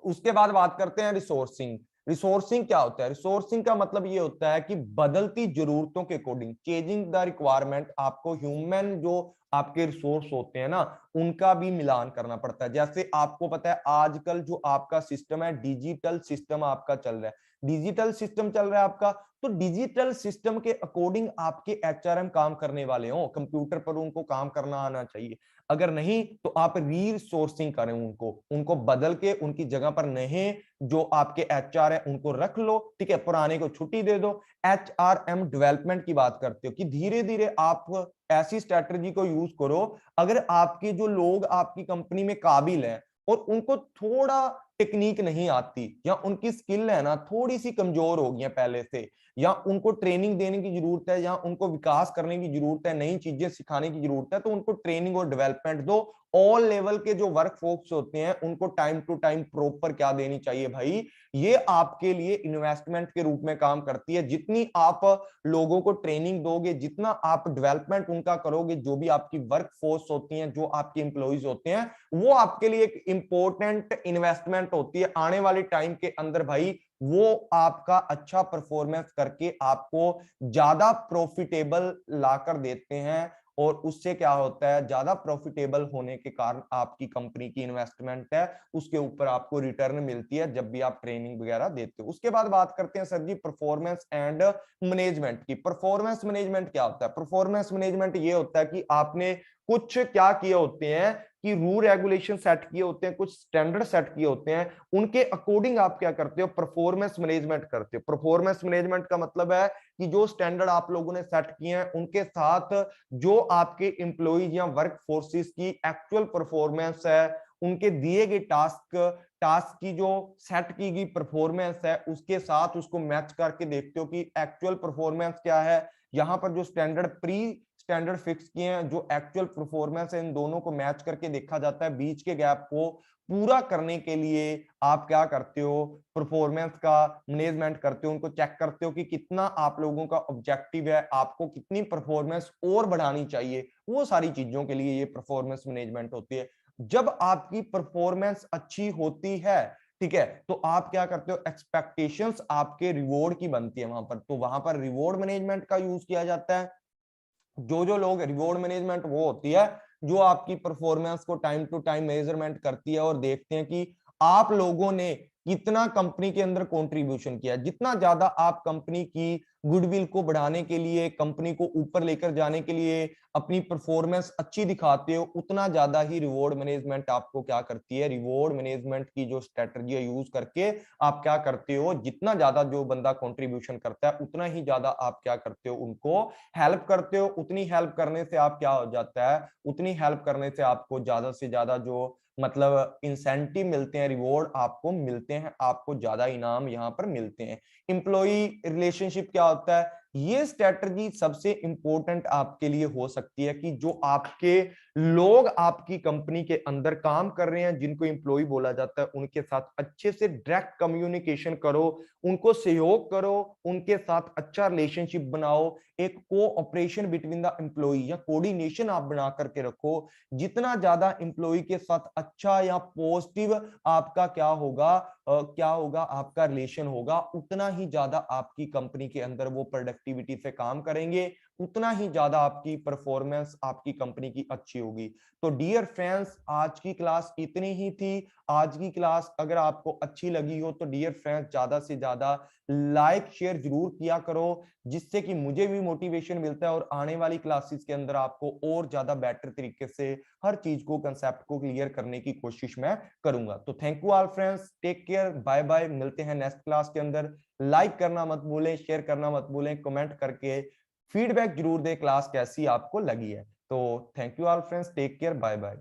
उसके बाद बात करते हैं रिसोर्सिंग। रिसोर्सिंग क्या होता है? रिसोर्सिंग का मतलब ये होता है कि बदलती जरूरतों के अकॉर्डिंग, चेंजिंग द रिक्वायरमेंट, आपको ह्यूमन जो आपके रिसोर्स होते हैं ना उनका भी मिलान करना पड़ता है। जैसे आपको पता है आजकल जो आपका सिस्टम है, डिजिटल सिस्टम आपका चल रहा है, डिजिटल सिस्टम चल रहा है आपका, तो डिजिटल सिस्टम के अकॉर्डिंग आपके एचआरएम काम करने वाले हो, कंप्यूटर पर उनको काम करना आना चाहिए। अगर नहीं तो आप रीसोर्सिंग करें, उनको उनको बदल के उनकी जगह पर नए जो आपके एचआर है उनको रख लो, ठीक है, पुराने को छुट्टी दे दो। एचआरएम डेवलपमेंट की बात करते हो कि धीरे धीरे आप ऐसी स्ट्रेटजी को यूज करो, अगर आपके जो लोग आपकी कंपनी में काबिल हैं और उनको थोड़ा टेक्निक नहीं आती या उनकी स्किल है ना थोड़ी सी कमजोर हो गई है पहले से, या उनको ट्रेनिंग देने की जरूरत है या उनको विकास करने की जरूरत है, नई चीजें सिखाने की जरूरत है, तो उनको ट्रेनिंग और डेवलपमेंट दो। ऑल लेवल के जो वर्क फोर्स होते हैं उनको टाइम टू टाइम प्रॉपर क्या देनी चाहिए भाई, ये आपके लिए इन्वेस्टमेंट के रूप में काम करती है। जितनी आप लोगों को ट्रेनिंग दोगे, जितना आप डेवलपमेंट उनका करोगे, जो भी आपकी वर्क फोर्स होती है, जो आपके एम्प्लॉइज होते हैं, वो आपके लिए एक इंपॉर्टेंट इन्वेस्टमेंट होती है आने वाले टाइम के अंदर भाई। वो आपका अच्छा परफॉर्मेंस करके आपको ज्यादा प्रॉफिटेबल लाकर देते हैं, और उससे क्या होता है, ज्यादा प्रॉफिटेबल होने के कारण आपकी कंपनी की इन्वेस्टमेंट है उसके ऊपर आपको रिटर्न मिलती है जब भी आप ट्रेनिंग वगैरह देते हो। उसके बाद बात करते हैं sir ji performance and management की। परफॉर्मेंस मैनेजमेंट क्या होता है? परफॉर्मेंस मैनेजमेंट ये होता है कि आपने कुछ क्या किए होते हैं कि रूल रेगुलेशन सेट किए होते हैं, कुछ स्टैंडर्ड सेट किए होते हैं, उनके अकॉर्डिंग आप क्या करते हो, परफॉर्मेंस मैनेजमेंट करते हो। परफॉर्मेंस मैनेजमेंट का मतलब है कि जो स्टैंडर्ड आप लोगों ने सेट किए हैं उनके साथ जो आपके एम्प्लॉइज या वर्क फोर्सेस की एक्चुअल परफॉर्मेंस है, उनके दिए गए टास्क की जो सेट की गई परफॉर्मेंस है उसके साथ उसको मैच करके देखते हो कि एक्चुअल परफॉर्मेंस क्या है। यहां पर जो स्टैंडर्ड फिक्स किए हैं, जो एक्चुअल परफॉर्मेंस है, इन दोनों को मैच करके देखा जाता है। बीच के गैप को पूरा करने के लिए आप क्या करते हो, परफॉर्मेंस का मैनेजमेंट करते हो, उनको चेक करते हो कि कितना आप लोगों का ऑब्जेक्टिव है, आपको कितनी परफॉर्मेंस और बढ़ानी चाहिए, वो सारी चीजों के लिए ये परफॉर्मेंस मैनेजमेंट होती है। जब आपकी परफॉर्मेंस अच्छी होती है, ठीक है, तो आप क्या करते हो, एक्सपेक्टेशंस आपके रिवॉर्ड की बनती है वहां पर, तो वहां पर रिवॉर्ड मैनेजमेंट का यूज किया जाता है। जो जो लोग रिवॉर्ड मैनेजमेंट वो होती है जो आपकी परफॉर्मेंस को टाइम टू टाइम मेजरमेंट करती है और देखते हैं कि आप लोगों ने कितना कंपनी के अंदर कंट्रीब्यूशन किया। जितना ज्यादा आप कंपनी की गुडविल को बढ़ाने के लिए, कंपनी को ऊपर लेकर जाने के लिए अपनी परफॉर्मेंस अच्छी दिखाते हो, उतना ज्यादा ही रिवॉर्ड मैनेजमेंट आपको क्या करती है, रिवॉर्ड मैनेजमेंट की जो स्ट्रेटजी है यूज करके आप क्या करते हो, जितना ज्यादा जो बंदा कंट्रीब्यूशन करता है उतना ही ज्यादा आप क्या करते हो, उनको हेल्प करते हो। उतनी हेल्प करने से आप क्या हो जाता है, उतनी हेल्प करने से आपको ज्यादा से ज्यादा जो मतलब इंसेंटिव मिलते हैं, रिवॉर्ड आपको मिलते हैं, आपको ज्यादा इनाम यहां पर मिलते हैं। एम्प्लॉई रिलेशनशिप क्या होता है, ये स्ट्रेटजी सबसे इंपॉर्टेंट आपके लिए हो सकती है कि जो आपके लोग आपकी कंपनी के अंदर काम कर रहे हैं, जिनको एम्प्लॉय बोला जाता है, उनके साथ अच्छे से डायरेक्ट कम्युनिकेशन करो, उनको सहयोग करो, उनके साथ अच्छा रिलेशनशिप बनाओ, एक कोऑपरेशन बिटवीन द एम्प्लॉय या कोऑर्डिनेशन आप बना करके रखो। जितना ज्यादा एम्प्लॉय के साथ अच्छा या पॉजिटिव आपका क्या होगा, क्या होगा आपका रिलेशन होगा, उतना ही ज्यादा आपकी कंपनी के अंदर वो प्रोडक्टिविटी से काम करेंगे, उतना ही ज्यादा आपकी परफॉर्मेंस आपकी कंपनी की अच्छी होगी। तो डियर फ्रेंड्स, आज की क्लास इतनी ही थी। आज की क्लास अगर आपको अच्छी लगी हो तो डियर फ्रेंड्स ज्यादा से ज्यादा लाइक शेयर जरूर किया करो, जिससे कि मुझे भी मोटिवेशन मिलता है और आने वाली क्लासेस के अंदर आपको और ज्यादा बेटर तरीके से हर चीज को, कंसेप्ट को क्लियर करने की कोशिश मैं करूंगा। तो thank you all friends, take care, bye bye, मिलते हैं नेक्स्ट क्लास के अंदर। लाइक करना मत भूलें, शेयर करना मत भूलें, कमेंट करके फीडबैक जरूर दें क्लास कैसी आपको लगी है। तो thank you all friends, take care, bye bye.